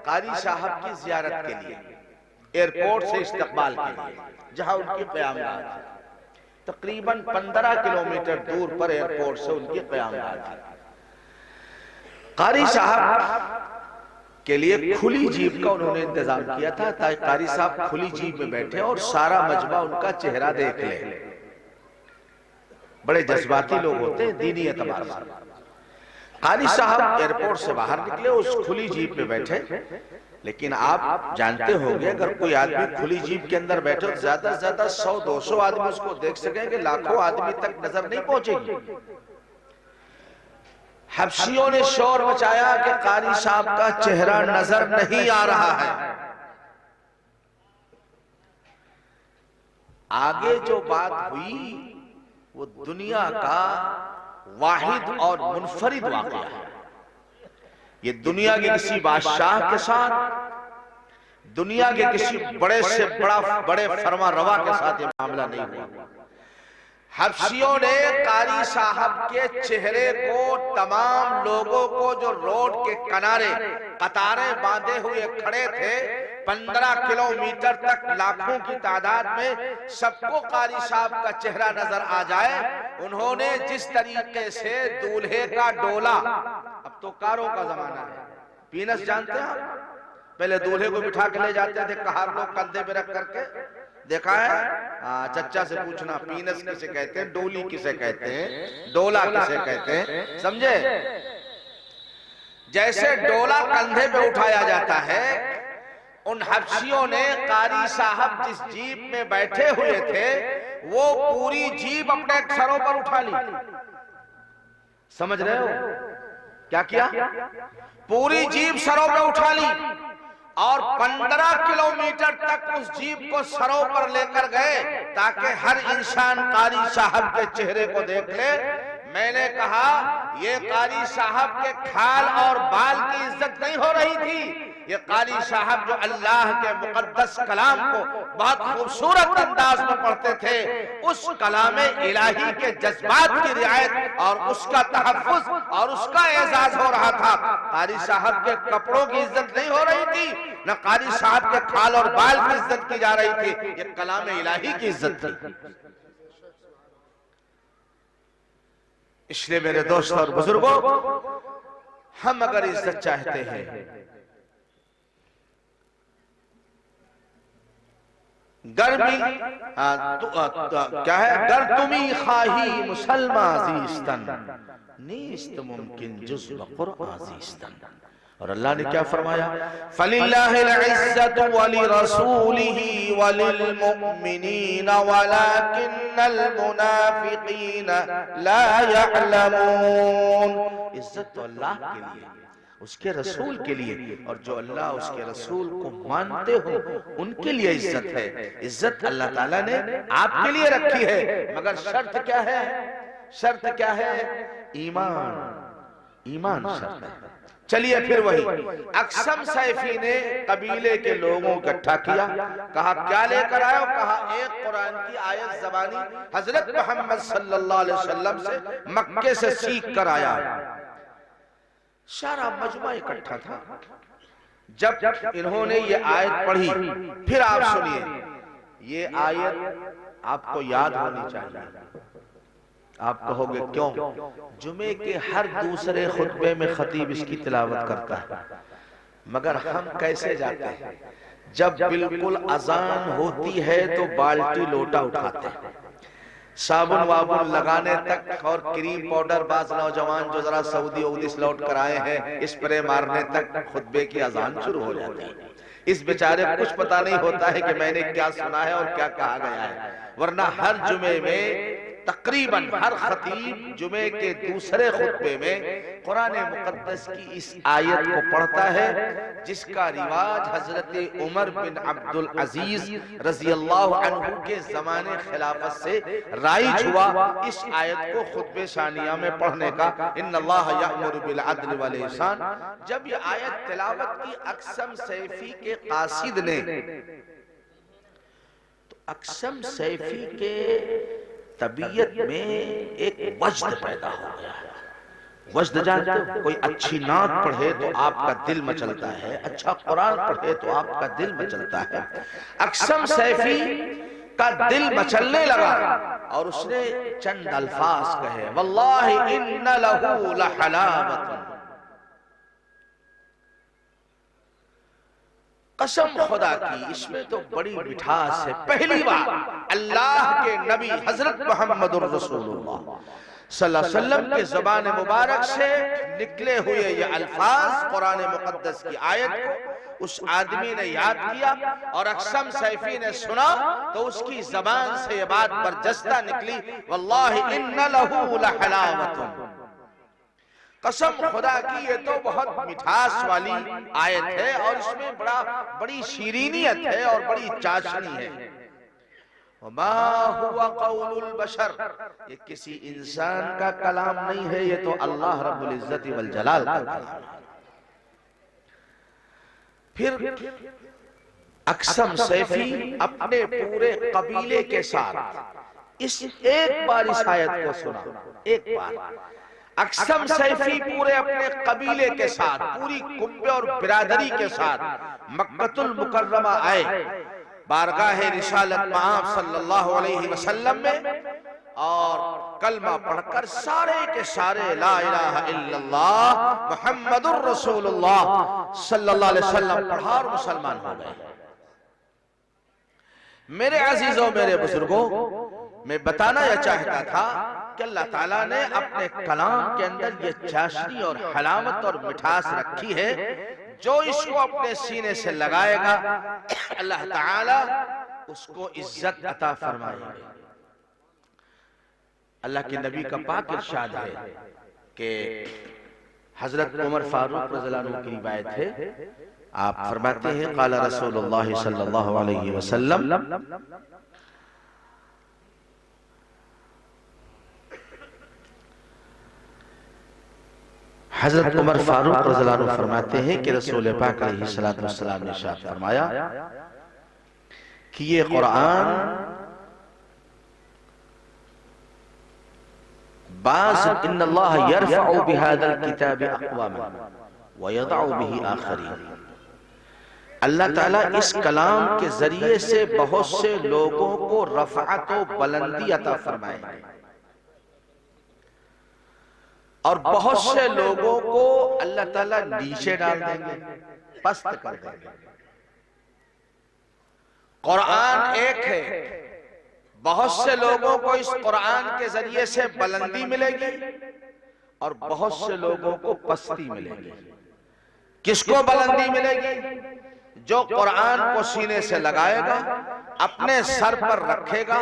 S3: कारी साहब की जियारत के लिए, एयरपोर्ट से इस्तकबाल के लिए, जहां उनकी क़यामगाह थी। तकरीबन 15 किलोमीटर दूर पर एयरपोर्ट से उनकी क़यामगाह थी। कारी साहब के लिए खुली जीप का उन्होंने इंतजाम किया था ताकि कारी साहब खुली जीप में बैठे और सारा मजमा उनका चेहरा देख ले। बड़े जज्बाती लोग होते हैं दीनी एतबार से। कारी साहब एयरपोर्ट से बाहर निकले, उस खुली जीप में बैठे। लेकिन आप जानते होंगे अगर कोई आदमी खुली जीप के अंदर बैठे तो ज्यादा से ज्यादा 100-200 आदमी उसको देख सकेंगे, लाखों आदमी तक नजर नहीं पहुंचेगी। हबशियों ने शोर मचाया कि कारी साहब का चेहरा नजर नहीं आ रहा है। आगे जो बात हुई वो दुनिया का वाहिद और मुनफरिद वाक़या है। ये दुनिया के किसी बादशाह के साथ, दुनिया के किसी बड़े से बड़े फरमा रवा के साथ ये मामला नहीं हुआ। हबशियों ने कारी साहब के चेहरे को, तमाम लोगों को जो रोड के किनारे कतारें बांधे हुए खड़े थे 15 किलोमीटर तक, लाखों की तादाद में, सबको कारी साहब का चेहरा नजर आ जाए, उन्होंने जिस तरीके से दूल्हे का डोला, अब तो कारों का जमाना है, पीनस जानते हैं आप, पहले दूल्हे को बिठा के ले जाते थे कहार को कंधे पे रख करके, देखा है? चच्चा से पूछना पीनस किसे कहते हैं, डोली किसे कहते हैं, डोला किसे कहते हैं, समझे? जैसे डोला कंधे पे उठाया जाता है, उन हबशियों ने कारी साहब जिस जीप में बैठे हुए थे वो पूरी जीप अपने सरों पर उठा ली। समझ रहे हो क्या किया? पूरी जीप सरों पर उठा ली और 15 किलोमीटर तक उस जीप को सरों पर लेकर गए ताकि हर इंसान कारी साहब के चेहरे को देख ले। मैंने कहा ये कारी साहब के खाल और बाल की इज्जत नहीं हो रही थी, ये कारी साहब जो अल्लाह के मुकद्दस कलाम को बहुत खूबसूरत अंदाज में पढ़ते थे, उस कलामे इलाही के जज्बात की रियायत और उसका तहफ्फुज और उसका एजाज हो रहा था। कारी साहब के कपड़ों की इज्जत नहीं हो रही थी, न कारी साहब के खाल और बाल की इज्जत की जा रही थी, ये कलामे इलाही की इज्जत थी। इसलिए मेरे दोस्तों और बुजुर्गों, हम अगर इज्जत चाहते हैं, गर्मी क्या है, गर तुमी खाही मुसलमान अजीस्तन नीस्त मुमकिन जुज़्ब कुरआजीस्तन। और अल्लाह ने क्या फरमाया, फलिल्लाहिल इज्जतु वलिरसूलिही वलिलमुमिनीन वलाकिन्नल मुनाफिकीन ला यअलमून। इज्जत तो अल्लाह के लिए, उसके रसूल के लिए, और जो अल्लाह उसके रसूल को मानते हो उनके लिए इज्जत है। इज्जत अल्लाह ताला ने आपके लिए रखी है, मगर शर्त क्या है? शर्त क्या है? ईमान। ईमान शर्त है। चलिए फिर वही अक्सम सैफी ने कबीले के लोगों को इकट्ठा किया, कहा क्या लेकर आए? कहा एक कुरान की आयत ज़बानी हजरत मोहम्मद सल्लल्लाहु अलैहि वसल्लम से मक्के से सीख कर आया। सारा मजमा इकट्ठा था। जब इन्होंने ये आयत पढ़ी, फिर आप सुनिए, ये आयत आपको याद होनी चाहिए। आप कहोगे क्यों? जुमे के हर दूसरे खुतबे में खतीब इसकी तिलावत करता है, मगर हम कैसे जाते हैं? जब बिल्कुल अजान होती है तो बाल्टी लोटा उठाते हैं, साबुन वाबुन लगाने तक और क्रीम पाउडर, बाज नौजवान जो जरा सऊदी उदी से लौट कर आए हैं, स्प्रे मारने तक खुतबे की अजान शुरू हो जाती है। इस बेचारे को कुछ पता नहीं होता है कि मैंने क्या सुना है और क्या कहा गया है, वरना हर जुमे में तकरीबन हर खतीब जुमे के दूसरे खुतबे में कुरान मुकद्दस की इस आयत को पढ़ता है, जिसका रिवाज हजरत उमर बिन अब्दुल अजीज रजी अल्लाह अन्हु के जमाने खिलाफत से राइज हुआ इस आयत को खुतबे शानिया में पढ़ने का। इन्नल्लाह यअमुरु बिल अदल वल इहसान। जब ये आयत तिलावत की अक्सम सैफी के कासिद ने, तो अक्सम सैफी के तबीयत में एक वज्द पैदा हो गया है। वज्द जानते हो? कोई अच्छी नात पढ़े तो आपका दिल मचलता है, अच्छा कुरान पढ़े तो आपका दिल मचलता है। अक्सम सैफी का दिल मचलने लगा और उसने चंद अल्फाज कहे, वल्लाहि इन्ना लहू लहलावतन, कसम खुदा की इसमें तो बड़ी मिठास है। पहली बार अल्लाह के नबी हजरत मोहम्मदुर रसूलुल्लाह सल्लल्लाहु अलैहि वसल्लम के ज़बान मुबारक से निकले हुए ये अल्फाज कुरान मुकद्दस की आयत को उस आदमी ने याद किया और अक्सम सैफी ने सुना तो उसकी जबान से ये बात बरजस्ता निकली, वल्लाहि इन्ना लहू लहलावतुन, कसम खुदा की ये तो बहुत मिठास वाली आयत है और इसमें बड़ी शीरीनियत है और बड़ी चाशनी है। मा हुवा कौलुल बशर, ये किसी इंसान का कलाम नहीं है, ये तो अल्लाह रब्बुल इज्जत वल जलाल का कलाम है। फिर अक्सम सैफी अपने पूरे कबीले के साथ इस एक बार इस आयत को सुना, एक बार अक्सम सैफी पूरे अपने कबीले के साथ, पूरी कुंबे और बिरादरी के साथ मक्कतुल मुकर्रमा आए, बारगाह रिसालत मआब सल्लल्लाहु अलैहि वसल्लम में, और कलमा पढ़कर सारे के सारे ला इलाहा इल्लल्लाह मुहम्मदुर रसूलुल्लाह सल्लल्लाहु अलैहि वसल्लम पढ़ा और मुसलमान हो गए। मेरे अजीजों, मेरे बुजुर्गों, मैं बताना यह चाहता था कि अल्लाह ताला ने अपने कलाम के अंदर ये चाशनी और हलावत और मिठास रखी है, जो इसको अपने सीने से लगाएगा अल्लाह ताला उसको इज्जत अता फरमाएगा। अल्लाह के नबी का पाक इरशाद है कि हजरत उमर फारूक रज़ियल्लाहु अन्हु की रिवायत है, आप फरमाते हैं क़ाला रसूलुल्लाह सल्लल्लाहु अलैहि वसल्लम, हजरत उमर फारूक रज़ियल्लाहु अन्हु फरमाते हैं कि रसूल पाक अलैहिस्सलातु वस्सलाम ने इरशाद फरमाया कि ये कुरान बाज़ इन्नल्लाह यरफ़उ बिहाज़ल किताबि अक़वामन व यदअउ बिही आख़रीन, अल्लाह ताला इस कलाम के जरिए से बहुत से लोगों को रफ़अत व बुलंदी अता फरमाएंगे और बहुत से लोगों को अल्लाह ताला नीचे डाल देंगे, पस्त कर देंगे। कुरान एक है, बहुत से लोगों को इस कुरान के जरिए से बुलंदी मिलेगी और बहुत से लोगों को पस्ती मिलेगी। किसको बुलंदी मिलेगी? जो कुरान को सीने से लगाएगा, अपने सर पर रखेगा,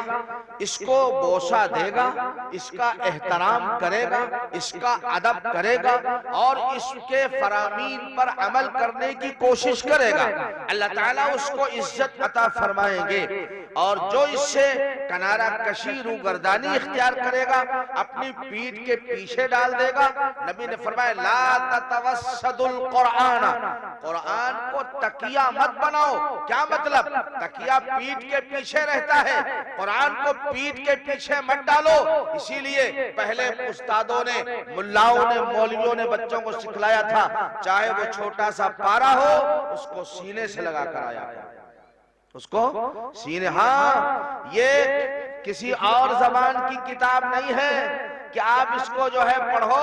S3: इसको बोसा देगा, इसका एहतराम करेगा, इसका अदब करेगा और इसके फरामीन पर अमल करने की कोशिश करेगा, अल्लाह ताला उसको इज्जत अता फरमाएंगे। और जो इससे कनारा कशी रूगर्दानी इख्तियार करेगा, अपनी पीठ के पीछे डाल देगा, नबी ने फरमाया ला ततवस्सदुल कुरान, कुरान को तकिया मत बनाओ। क्या मतलब? तकिया पीठ के पीछे रहता है, कुरान को पीठ के पीछे मत डालो। इसीलिए पहले उस्तादों ने, मुल्लाओं ने, मौलवियों ने बच्चों को सिखलाया था, चाहे वो छोटा सा पारा हो उसको सीने से लगा कर आया, उसको सीने। हाँ, ये किसी और जबान की किताब नहीं है, कि आप इसको जो है पढ़ो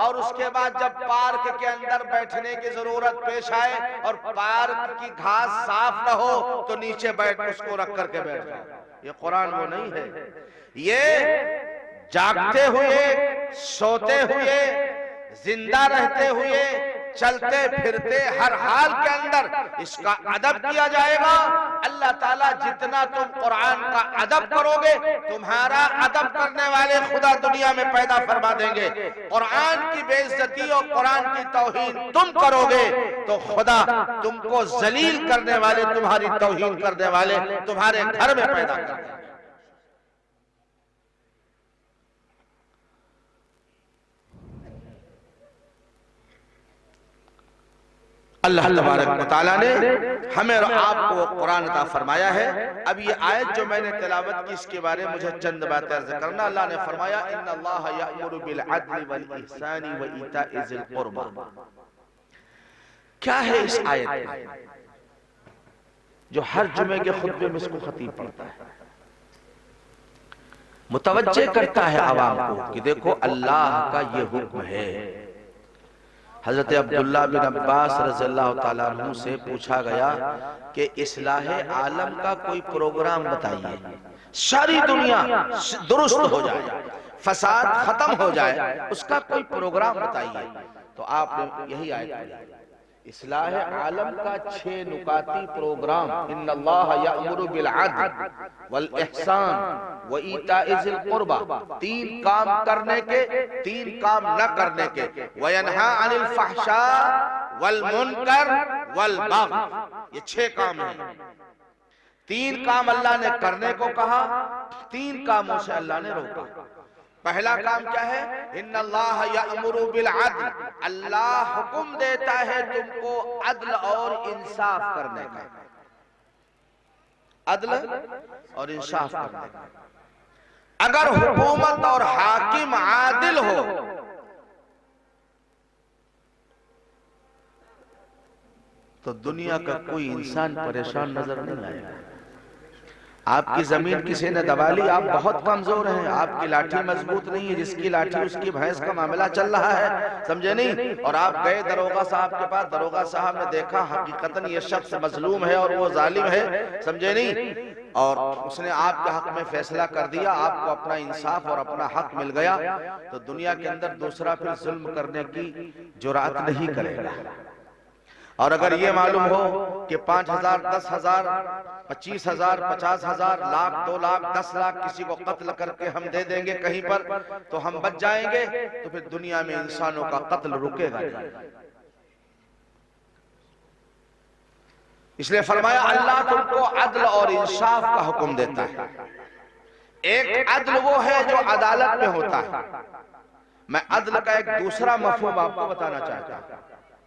S3: और उसके बाद जब पार्क के अंदर बैठने की जरूरत पेश आए और पार्क की घास साफ न हो तो नीचे बैठ उसको रख करके बैठ जाओ। ये कुरान वो नहीं है। ये जागते हुए, सोते हुए, जिंदा रहते हुए, चलते फिरते हर हाल के अंदर इसका अदब किया जाएगा। अल्लाह ताला जितना तुम कुरान का अदब करोगे, तुम्हारा अदब करने वाले खुदा दुनिया में पैदा फरमा देंगे। कुरान की बेइज्जती और कुरान की तौहीन तुम करोगे तो खुदा तुमको जलील करने वाले, तुम्हारी तौहीन करने वाले तुम्हारे घर में पैदा कर देंगे। अल्लाह तबारक व तआला ने हमें और आपको कुरान अता फरमाया है। अब ये आयत जो मैंने तिलावत की इसके बारे में मुझे चंद बातें अर्ज करना। अल्लाह ने फरमाया इन्नल्लाह यअमुरु बिल अदलि वल इहसानि व ईताइ ज़िल कुर्बा। क्या है इस आयत में जो हर जुमे के खुतबे में इसको खतीब पढ़ता है, मुतवज्जे करता है आवाम को कि देखो अल्लाह का ये हुक्म है। हजरत अब्दुल्ला बिन अब्बास रज़ियल्लाहु ताला अन्हु से पूछा गया कि इस्लाह आलम का कोई प्रोग्राम बताइए, सारी दुनिया दुरुस्त हो जाए, फसाद खत्म हो जाए, उसका कोई प्रोग्राम बताइए। तो आपने यही आयत इस्लाह आलम का 6 नुकाती प्रोग्राम, इन्नल्लाह यअमुरु बिल अदल वल इहसान व ईताइ ज़िल कुर्बा, 3 काम करने के, 3 काम न करने के, व यनहा अनिल फहशा वल मुनकर वल बग़य, ये 6 काम हैं। 3 काम अल्लाह ने करने को कहा, 3 कामों से अल्लाह ने रोका। पहला काम क्या है? इन्नल्लाह यअमुरु बिल अदल, अल्लाह हुक्म देता है तुमको अदल और इंसाफ करने का, अदल और इंसाफ करने का। अगर हुकूमत और हाकिम आदिल हो तो दुनिया का कोई इंसान परेशान नजर नहीं आएगा। आपकी जमीन किसी ने दबा ली, आप बहुत कमजोर हैं, आपकी लाठी मजबूत नहीं है, जिसकी लाठी उसकी भैंस का मामला चल रहा है, समझे नहीं? और आप गए दरोगा साहब के पास, दरोगा साहब ने देखा हकीकतन ये शख्स मजलूम है और वो जालिम है, समझे नहीं? और उसने आपके हक में फैसला कर दिया, आपको अपना इंसाफ और अपना हक मिल गया, तो दुनिया के अंदर दूसरा फिर जुल्म करने की जुरात नहीं करेगा। और अगर ये मालूम हो कि 5,000, 10,000, 25,000, 50,000, लाख, 2 लाख, 10 लाख किसी को कत्ल करके हम दे देंगे कहीं पर तो हम बच जाएंगे, तो फिर दुनिया में इंसानों का कत्ल रुकेगा नहीं। इसलिए फरमाया अल्लाह तुमको अदल और इंसाफ का हुक्म देता है। एक अदल वो है जो अदालत में होता है। मैं अदल का एक दूसरा मफहूम आपको बताना चाहता हूं।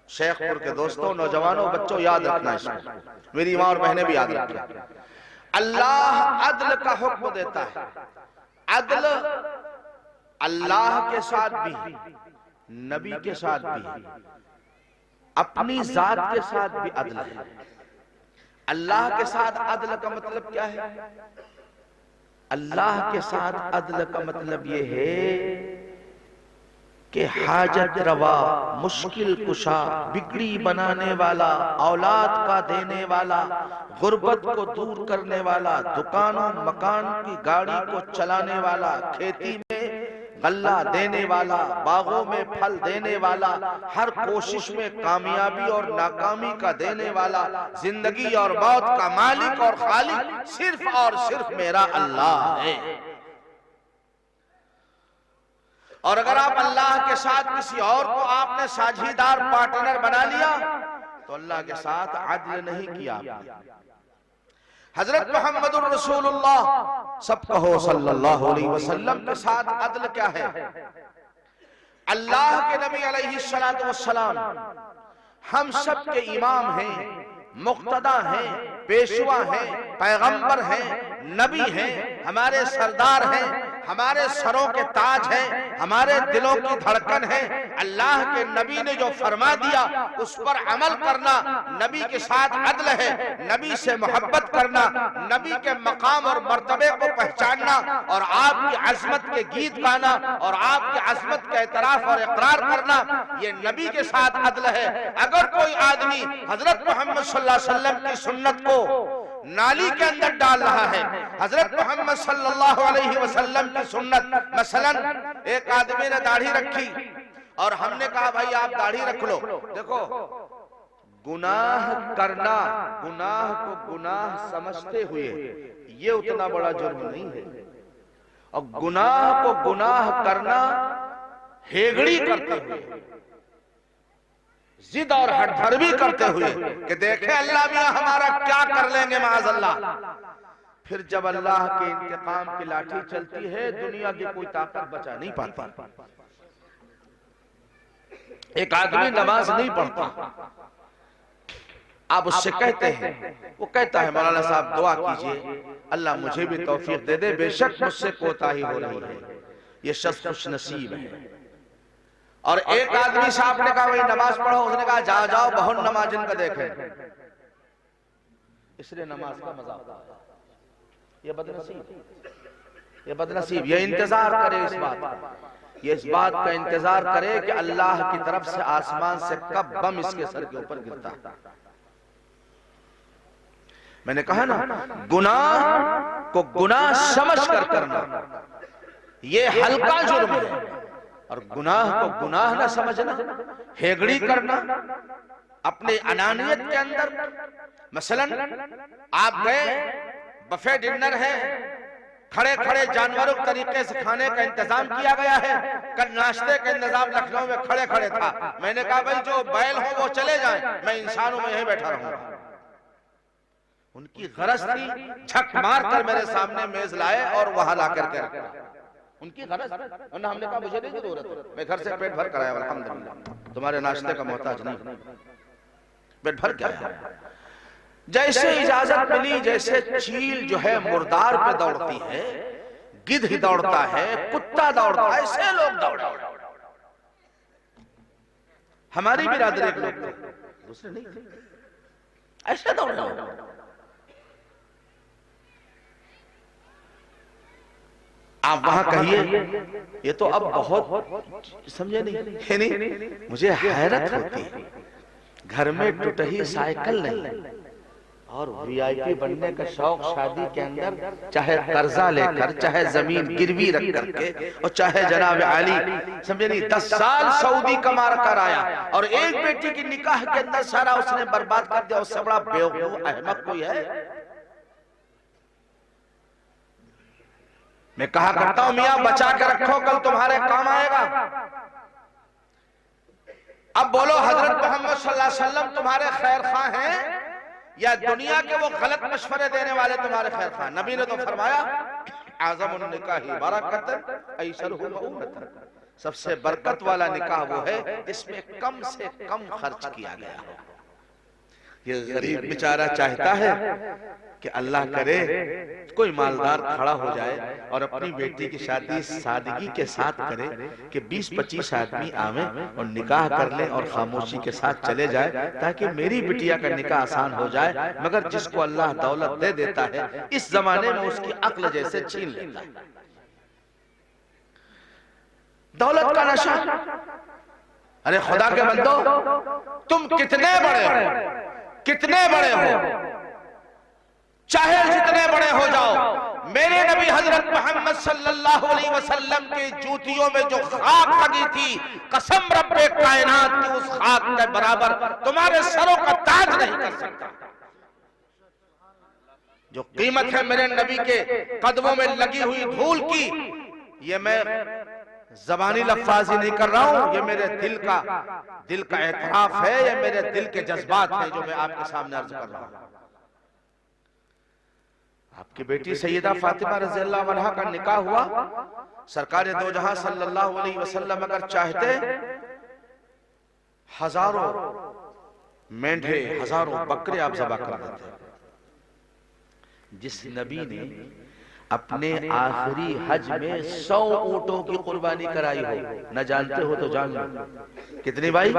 S3: शेखपुर के दोस्तों, नौजवानों, बच्चों, याद रखना इसको, मेरी माँ और बहनें भी याद रखें। अल्लाह अदल का हुक्म देता है। अदल अल्लाह के साथ भी, नबी के साथ भी, अपनी जात के साथ भी अदल है। अल्लाह के साथ अदल का मतलब क्या है? अल्लाह के साथ अदल का मतलब ये है कि हाजत रवा, मुश्किल कुशा, बिगड़ी बनाने वाला, औलाद का देने वाला, गुर्बत को दूर करने वाला, दुकानों मकान की गाड़ी को चलाने वाला, खेती में गल्ला देने वाला, बागों में फल देने वाला, हर कोशिश में कामयाबी और नाकामी का देने वाला, जिंदगी और मौत का मालिक और खालिक सिर्फ और सिर्फ मेरा अल्लाह है। और अगर आप अल्लाह के साथ किसी और को आपने साझीदार पार्टनर बना लिया तो अल्लाह के साथ अदल नहीं किया। हजरत मोहम्मदुर रसूलुल्लाह सब कहो सल्लल्लाहु अलैहि वसल्लम के साथ अदल क्या है? अल्लाह के नबी अलैहिस्सलातु वस्सलाम हम सब के इमाम हैं, मुक्तदा हैं, पेशवा हैं, पैगंबर हैं, नबी हैं, हमारे सरदार हैं, हमारे सरों के ताज हैं, हमारे दिलों की धड़कन है। अल्लाह के नबी ने जो फरमा दिया उस पर अमल करना, नबी के साथ अदल है, नबी से मोहब्बत करना, नबी के मकाम और मर्तबे को पहचानना और आपकी अजमत के गीत गाना और आपकी अजमत का एतराफ और इकरार करना, ये नबी के साथ अदल है। अगर कोई आदमी हजरत मोहम्मद सल्लल्लाहु अलैहि वसल्लम की सुन्नत को नाली के अंदर डाल रहा है, हजरत मोहम्मद सल्लल्लाहु अलैहि वसल्लम की सुन्नत, मसलन एक आदमी ने दाढ़ी रखी और हमने कहा भाई आप दाढ़ी रख लो। देखो, गुनाह करना, गुनाह को गुनाह समझते हुए ये उतना बड़ा जुर्म नहीं है, और गुनाह को गुनाह करना हेगड़ी करते हुए, जिद और हठधर्मी करते हुए कि देखे अल्लाह मियां हमारा क्या कर लेंगे माज़अल्लाह। फिर जब अल्लाह के इंतकाम की लाठी चलती है, दुनिया की कोई ताकत बचा नहीं पाती। एक आदमी नमाज नहीं पढ़ता, आप उससे कहते हैं, वो कहता है मौलाना साहब दुआ कीजिए अल्लाह मुझे भी तौफीक दे दे, बेशक मुझसे कोताही हो रही है, ये शख्स खुश नसीब है। और एक आदमी से आपने कहा भाई नमाज पढ़ो, उसने कहा जाओ जाओ बहुत नमाज इनका देखें, इसलिए नमाज का मजा आता है। ये बदनसीब, ये बदनसीब, ये इंतजार करे इस बात का, ये इस बात का इंतजार करे कि अल्लाह की तरफ से आसमान से कब बम इसके सर के ऊपर गिरता है। मैंने कहा ना, गुनाह को गुनाह समझ कर करना ये हल्का जुर्म है, और गुनाह को गुनाह ना समझना, हेगड़ी करना अपने अनानियत के अंदर। मसलन आप गए, बफे डिनर है, खड़े खड़े जानवरों के तरीके से खाने का इंतजाम किया गया है। कल नाश्ते का इंतजाम लखनऊ में खड़े खड़े था, मैंने कहा भाई जो बैल हो वो चले जाएं, मैं इंसानों में यहीं बैठा रहूंगा। उनकी गरज थी, झक मार कर मेरे सामने मेज लाए और वहां ला करके रखा, उनकी गरज। वरना हमने कहा मुझे नहीं जरूरत, मैं घर से पेट भर कर आया अल्हम्दुलिल्लाह, तुम्हारे नाश्ते का मोहताज नहीं, पेट भर के आया। जैसे इजाजत मिली, जैसे चील जो है मुर्दार पे दौड़ती है, गिद्ध दौड़ता है, कुत्ता दौड़ता है, ऐसे लोग दौड़े। हमारी बिरादरी के लोग थे, दूसरे नहीं थे, ऐसे दौड़े। आप वहां कहिए ये तो अब बहुत समझे नहीं, मुझे हैरत होती है, घर में टूटही साइकिल नहीं और वीआईपी बनने का शौक शादी के अंदर, चाहे कर्जा लेकर, चाहे जमीन गिरवी रख करके, और चाहे जनाब आली समझे नहीं 10 साल सऊदी कमा कर आया और एक बेटी की निकाह के अंदर सारा उसने बर्बाद कर दिया। उससे बड़ा बेवकूफ अहमक कोई है? मैं कहा करता हूं मियां बचा के रखो, कल तुम्हारे काम आएगा। अब बोलो हजरत मोहम्मद सल्लल्लाहु अलैहि वसल्लम तुम्हारे खैर खां हैं या दुनिया के वो गलत मशवरे देने वाले तुम्हारे खैर खां? नबी ने तो फरमाया आज़मुन निकाही बरकतन ऐसरुहु मऊनतन, सबसे बरकत वाला निकाह वो है इसमें कम से कम खर्च किया गया हो। ये गरीब बेचारा चाहता है कि अल्लाह करे कोई मालदार खड़ा हो जाए और अपनी बेटी की शादी सादगी के साथ करे कि 20-25 आदमी आवे और निकाह कर ले और खामोशी के साथ चले जाए, ताकि मेरी बिटिया का निकाह आसान हो जाए। मगर जिसको अल्लाह दौलत दे देता है इस जमाने में उसकी अक्ल जैसे छीन लेता है। दौलत का नशा, अरे खुदा के बंदो तुम कितने बड़े हो, कितने बड़े हो, चाहे जितने बड़े हो जाओ, मेरे नबी हजरत मोहम्मद सल्लल्लाहु अलैहि वसल्लम के जूतियों में जो खाक लगी थी, कसम रब्बे कायनात की, उस खाक के बराबर तुम्हारे सरों का ताज नहीं कर सकता। जो कीमत है मेरे नबी के कदमों में लगी हुई धूल की, ये मैं ज़बानी लफ्ज़ाजी नहीं कर रहा हूं, ये मेरे दिल का एतराफ है, ये मेरे दिल के जज्बात हैं जो मैं आपके सामने अर्ज कर रहा हूं। आपकी बेटी सैयदा फातिमा रज़ियल्लाहु अन्हा का निकाह हुआ, सरकार दो जहां सल्लल्लाहु अलैहि वसल्लम अगर चाहते हजारों मेंढे, हजारों बकरे आप ज़बह कर देते। जिस नबी ने अपने आखिरी हज में 100 ऊंटों की कुर्बानी कराई हो। न जानते हो तो जान लो। कितनी भाई?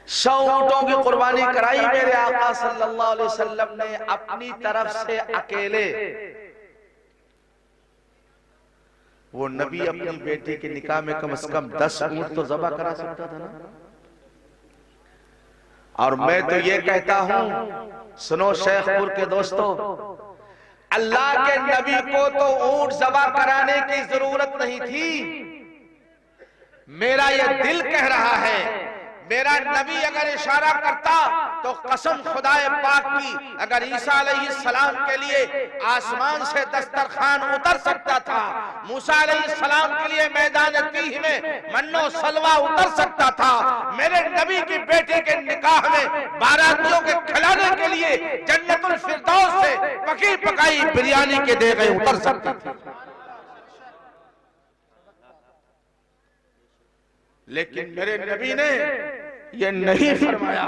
S3: 100 ऊंटों की कुर्बानी कराई मेरे आका सल्लल्लाहु अलैहि वसल्लम ने अपनी तरफ से अकेले। वो नबी अपनी बेटी के निकाह में कम से कम 10 ऊंट तो ज़बह करा सकता था ना। और मैं तो ये कहता हूं, सुनो शेखपुर के दोस्तों, अल्लाह के नबी को तो ऊंट ज़बह कराने की जरूरत नहीं थी। मेरा ये दिल कह रहा है, मेरा नबी अगर इशारा करता तो कसम खुदाए पाक की, अगर ईसा अलैहिस्सलाम के लिए आसमान से दस्तरखान उतर सकता था, मूसा अलैहिस्सलाम के लिए मैदान तीह में मन्नो सलवा उतर सकता था, मेरे नबी की बेटी के निकाह में बारातियों के खिलाने के लिए जन्नतुल फिरदौस से पकी पकाई बिरयानी के देगे उतर सकती थी। लेकिन मेरे नबी ने ये नहीं फरमाया।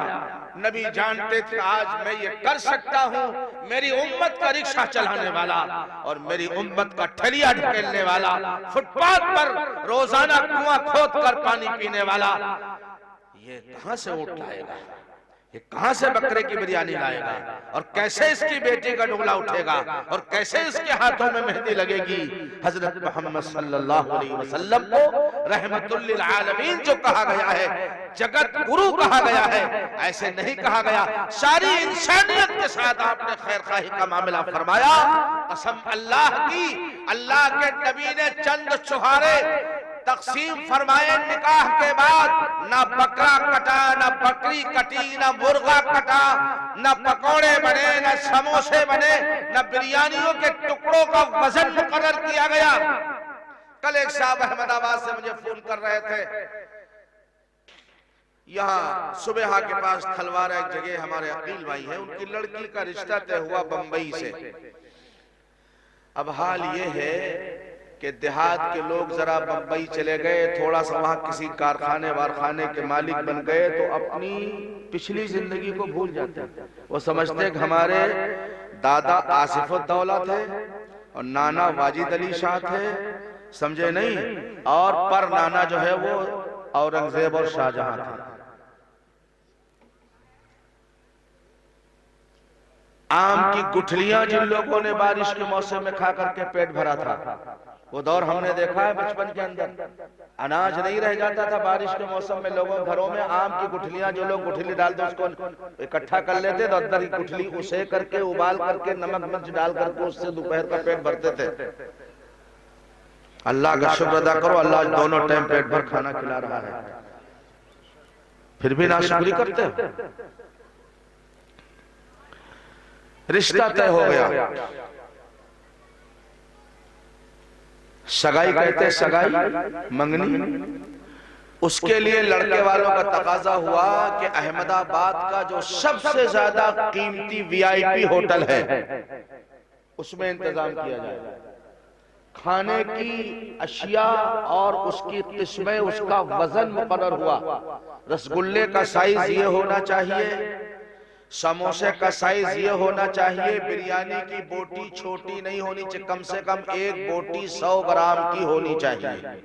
S3: नबी जानते थे आज मैं ये कर सकता हूं, मेरी उम्मत का रिक्शा चलाने वाला और मेरी उम्मत का ठलिया ढकेलने वाला, फुटपाथ पर रोजाना कुआं खोद कर पानी पीने वाला, ये कहां से ऊंट लाएगा, ये कहां से बकरे की बिरयानी लाएगा, और कैसे इसकी बेटी का डुगला उठेगा, और कैसे इसके हाथों में मेहंदी लगेगी। हजरत मोहम्मद सल्लल्लाहु अलैहि वसल्लम को रहमतुल लिल आलमीन जो कहा गया है, जगत गुरु कहा गया है, ऐसे नहीं कहा गया। सारी इंसानियत के साथ आपने खैर खाही का मामला फरमाया। कसम अल्लाह की, अल्लाह के नबी ने चंद चुहारे तकसीम फरमाए निकाह के बाद, ना बकरा कटा, ना बकरी कटी, ना मुर्गा कटा, ना पकौड़े बने, ना समोसे बने, ना बिरयानियों के टुकड़ों का वजन मुकर्रर किया गया। कल एक साहब अहमदाबाद से मुझे फोन कर रहे थे, यहाँ सुबह के पास थलवारा एक जगह हमारे अकील भाई है, उनकी लड़की का रिश्ता तय हुआ बंबई से। अब हाल ये है कि देहात के लोग जरा बंबई चले गए, थोड़ा सा वहां किसी कारखाने वारखाने के मालिक बन गए तो अपनी पिछली जिंदगी को भूल जाते हैं। वो समझते हैं कि हमारे दादा आसिफुद्दौला थे और नाना वाजिद अली शाह थे, समझे नहीं, और पर नाना जो है वो औरंगजेब और शाहजहां थे। आम की गुठलियां जिन लोगों ने बारिश के मौसम में खा करके पेट भरा था, वो दौर हमने देखा है बचपन के अंदर। अनाज नहीं रह जाता था बारिश के मौसम में, लोगों घरों में आम की गुठलियां, जो लोग गुठली डालते उसको इकट्ठा कर लेते तो अंदर की गुठली उसे करके उबाल करके नमक मिर्च डाल करके उससे दोपहर का पेट भरते थे। अल्लाह का शुक्र अदा करो, अल्लाह दोनों टाइम पेट भर खाना खिला रहा है, फिर भी नाशुक्री करते हो। रिश्ता तय हो गया, सगाई कहते सगाई, मंगनी। उसके लिए लड़के वालों का तकाजा हुआ कि अहमदाबाद का जो सबसे ज्यादा कीमती वीआईपी होटल है उसमें इंतजाम किया जाए। खाने की अशिया और उसकी किस्में, उसका वजन मुकर्रर हुआ। रसगुल्ले का साइज ये होना चाहिए, समोसे का साइज ये होना चाहिए, बिरयानी की बोटी छोटी नहीं होनी चाहिए, कम से कम एक बोटी 100 ग्राम की होनी चाहिए।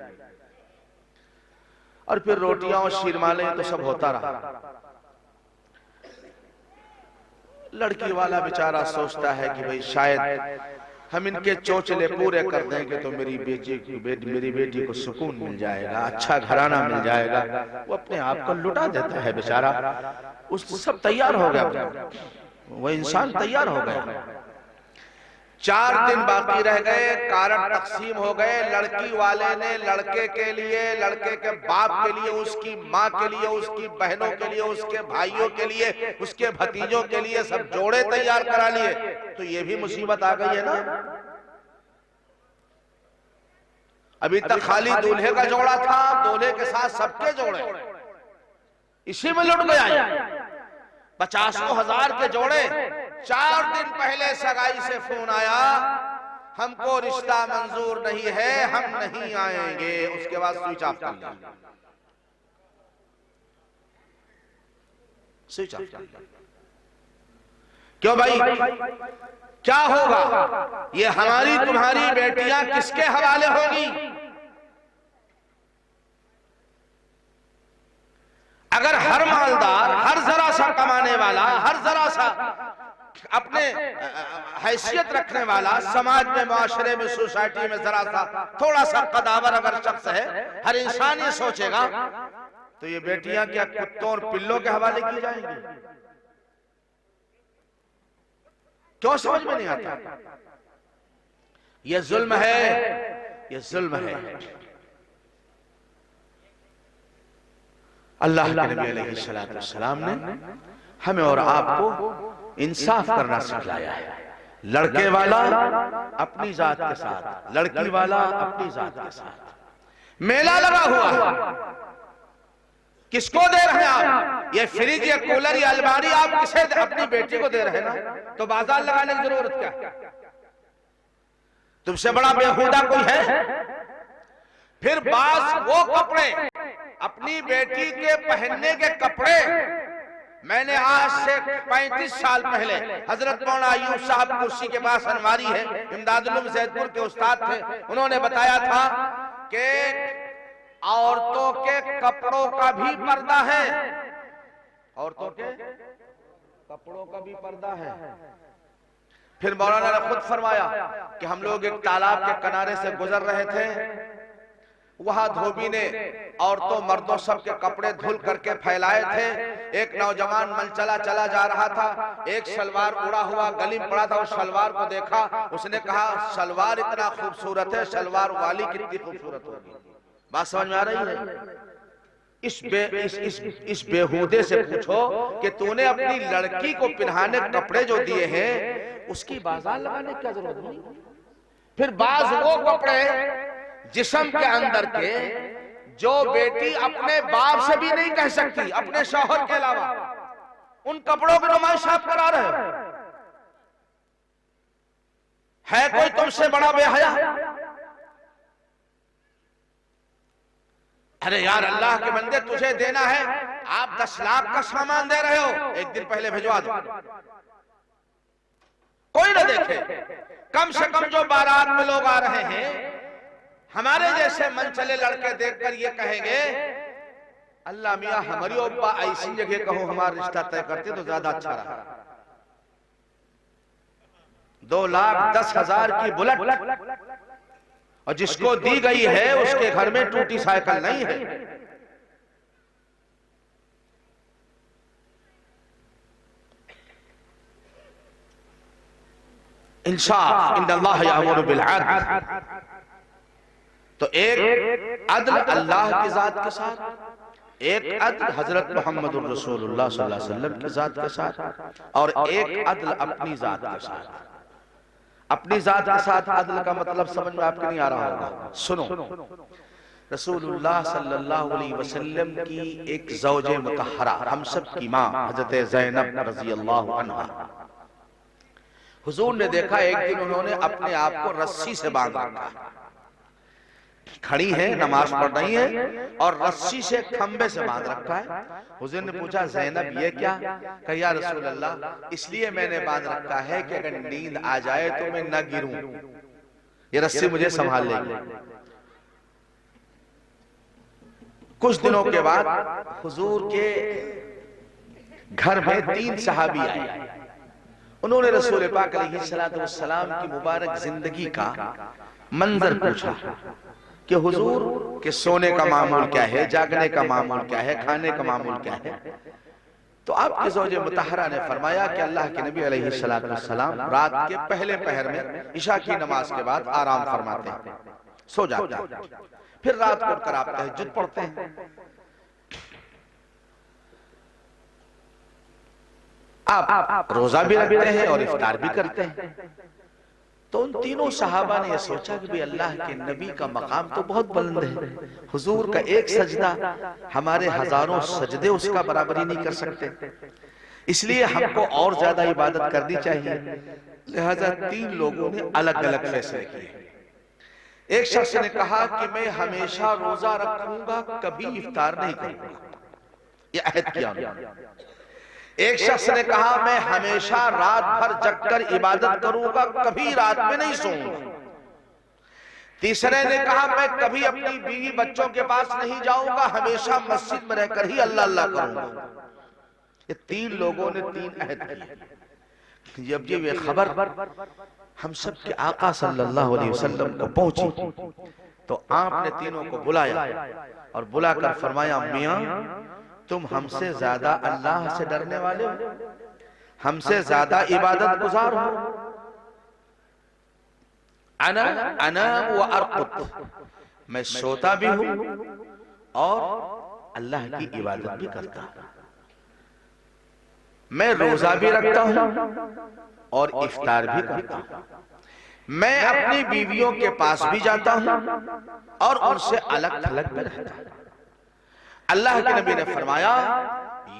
S3: और फिर रोटियां और शीरमाले तो सब होता रहा। लड़की वाला बेचारा सोचता है कि भाई शायद हम इनके चोचले पूरे कर देंगे तो मेरी बेटी को सुकून मिल जाएगा, अच्छा घराना मिल जाएगा। वो अपने आप को लुटा देता है बेचारा। उस सब तैयार हो गया, वो इंसान तैयार हो गया। 4 दिन बाकी रह गए, कारण तकसीम हो गए। लड़की वाले ने लड़के के लिए, लड़के के बाप के लिए, उसकी माँ के लिए, उसकी बहनों के लिए, उसके भाइयों के लिए, उसके भतीजों के लिए सब जोड़े तैयार करा लिए। तो ये भी मुसीबत आ गई है ना। अभी तक खाली दूल्हे का जोड़ा था, दूल्हे के साथ सबके जोड़े, इसी में लुट गया। 50,000 के जोड़े। 4 दिन पहले सगाई से फोन आया, हमको रिश्ता मंजूर नहीं है, हम नहीं आएंगे। उसके बाद स्विच ऑफ कर लिया, स्विच ऑफ। क्यों भाई? क्या होगा? ये हमारी तुम्हारी बेटियां किसके हवाले होगी? अगर हर मालदार, हर जरा सा कमाने वाला, हर जरा सा अपने हैसियत रखने वाला, समाज में, माशरे में, सोसाइटी में जरा सा थोड़ा सा कदावर अगर शख्स है, हर इंसान ये सोचेगा, तो ये बेटियां क्या कुत्तों और पिल्लों के हवाले की जाएंगी? क्यों समझ में नहीं आता? ये जुल्म है, ये जुल्म है। अल्लाह के नबी अलैहिस्सलाम ने हमें और आपको इंसाफ करना सिखाया है। लड़के वाला अपनी जात के साथ, लड़की वाला अपनी जात के साथ। मेला लगा हुआ है, किसको दे रहे हैं आप? ये फ्रिज, ये कूलर, ये अलमारी आप किसे? अपनी बेटी को दे रहे हैं ना, तो बाजार लगाने की जरूरत क्या? तुमसे बड़ा बेहुदा कोई है? फिर बास वो कपड़े, अपनी बेटी के पहनने के कपड़े, मैंने आज से 35 साल पहले हजरत मौलाना अयूब साहब कुर्सी के पास अलमारी है, इमदादुल उलूम जैदपुर के उस्ताद थे, उन्होंने बताया था कि औरतों के कपड़ों का भी पर्दा है, औरतों के कपड़ों का भी पर्दा है। फिर मौलाना ने खुद फरमाया कि हम लोग एक तालाब के किनारे से गुजर रहे थे, वहां धोबी ने औरतों मर्दों सब के कपड़े धुल करके फैलाए थे। एक नौजवान मनचला चला जा रहा था, एक सलवार उड़ा हुआ गली में पड़ा था, उस सलवार को देखा, उसने कहा सलवार इतना खूबसूरत है, सलवार वाली कितनी खूबसूरत होगी। बात समझ में आ रही है? इस बेहूदे से पूछो कि तूने अपनी लड़की को पहनाने कपड़े जो दिए हैं उसकी बाजार लगाने की क्या जरूरत नहीं? फिर बाज वो कपड़े जिस्म के अंदर के जो बेटी अपने बाप से भी नहीं कह सकती, अपने शौहर के अलावा, उन कपड़ों की नुमाइश आप करा रहे हो। है कोई तुमसे बड़ा बेहया? अरे यार अल्लाह के बंदे, तुझे देना है, आप 10 लाख का सामान दे रहे हो, एक दिन पहले भिजवा दो, कोई ना देखे। कम से कम जो बारात में लोग आ रहे हैं, हमारे जैसे मन चले लड़के देखकर ये कहेंगे अल्लाह मियां हमारी ओब्बा ऐसी जगह कहो हमारा रिश्ता तय करते तो ज्यादा अच्छा रहा। 2,10,000 की बुलेट, और जिसको दी गई है उसके घर में टूटी साइकिल नहीं है। इंसाफ इन्नल्लाह यअमुरु बिल अदल, तो एक अदल अल्लाह की जात के साथ, एक अदल हजरत मोहम्मद रसूलुल्लाह सल्लल्लाहु अलैहि वसल्लम की जात के साथ, और एक अदल अपनी जात के साथ। अपनी जात के साथ अदल का मतलब समझ में आपको नहीं आ रहा होगा। सुनो, रसूलुल्लाह सल्लल्लाहु अलैहि वसल्लम की एक ज़ौजे मुतहरा, हम सब की मां हजरत ज़ैनब रज़ियल्लाहु अन्हा, हुजूर ने देखा एक दिन उन्होंने अपने आप को रस्सी से बांध रखा, खड़ी है, नमाज पढ़ रही है और रस्सी से खंबे से बांध रखा है। हुजूर ने पूछा ज़ैनब ये क्या? कहा या रसूल अल्लाह, इसलिए मैंने बांध रखा है कि अगर नींद आ जाए तो मैं न गिरूं, ये रस्सी मुझे संभाल लेगी। कुछ दिनों के बाद हुजूर के घर में 3 सहाबी आए। उन्होंने रसूल पाक अलैहिस्सलातु वस्सलाम की मुबारक जिंदगी का मंजर पूछा कि हुजूर के सोने का मामूल क्या है, जागने का मामूल क्या है, खाने का मामूल क्या है। तो आपके ज़ौजे मुतहरा ने फरमाया कि अल्लाह के नबी अलैहिस्सलातु वस्सलाम रात के पहले पहर में इशा की नमाज के बाद आराम फरमाते हैं, सो जाते हैं, फिर रात को उठकर आप तहज्जुद पढ़ते हैं। आप रोजा भी रखते हैं और इफ्तार भी करते हैं। तो उन तीनों सहाबा ने यह सोचा कि भाई अल्लाह के नबी का मकाम तो बहुत बुलंद है, हुजूर का एक सजदा हमारे हजारों सजदे उसका बराबरी नहीं कर सकते, इसलिए हमको और ज्यादा इबादत करनी चाहिए। लिहाजा 3 लोगों ने अलग अलग फैसले किए। एक शख्स ने कहा कि मैं हमेशा रोजा रखूंगा, कभी इफ्तार नहीं करूंगा, यह अहद किया। एक शख्स ने कहा मैं हमेशा रात भर जगकर इबादत करूंगा, कभी रात में नहीं सोऊंगा। तीसरे ने कहा मैं कभी अपनी बीवी बच्चों के पास नहीं जाऊंगा, हमेशा मस्जिद में रहकर ही अल्लाह अल्लाह करूंगा। ये 3 लोगों ने 3 अहद किए। जब ये खबर हम सब के आका सल्लल्लाहु अलैहि वसल्लम को पहुंची तो आपने तीनों को बुलाया और बुलाकर फरमाया, मियां तुम हमसे ज्यादा अल्लाह से डरने वाले हो, हमसे ज्यादा इबादत गुजार हो। अना व अर्कुत, मैं सोता भी हूं और अल्लाह की इबादत भी करता हूं। मैं रोजा भी रखता हूं और इफ्तार भी करता हूं। मैं अपनी बीवियों के पास भी जाता हूं और उनसे अलग थलग में रहता हूं। अल्लाह के नबी ने फरमाया,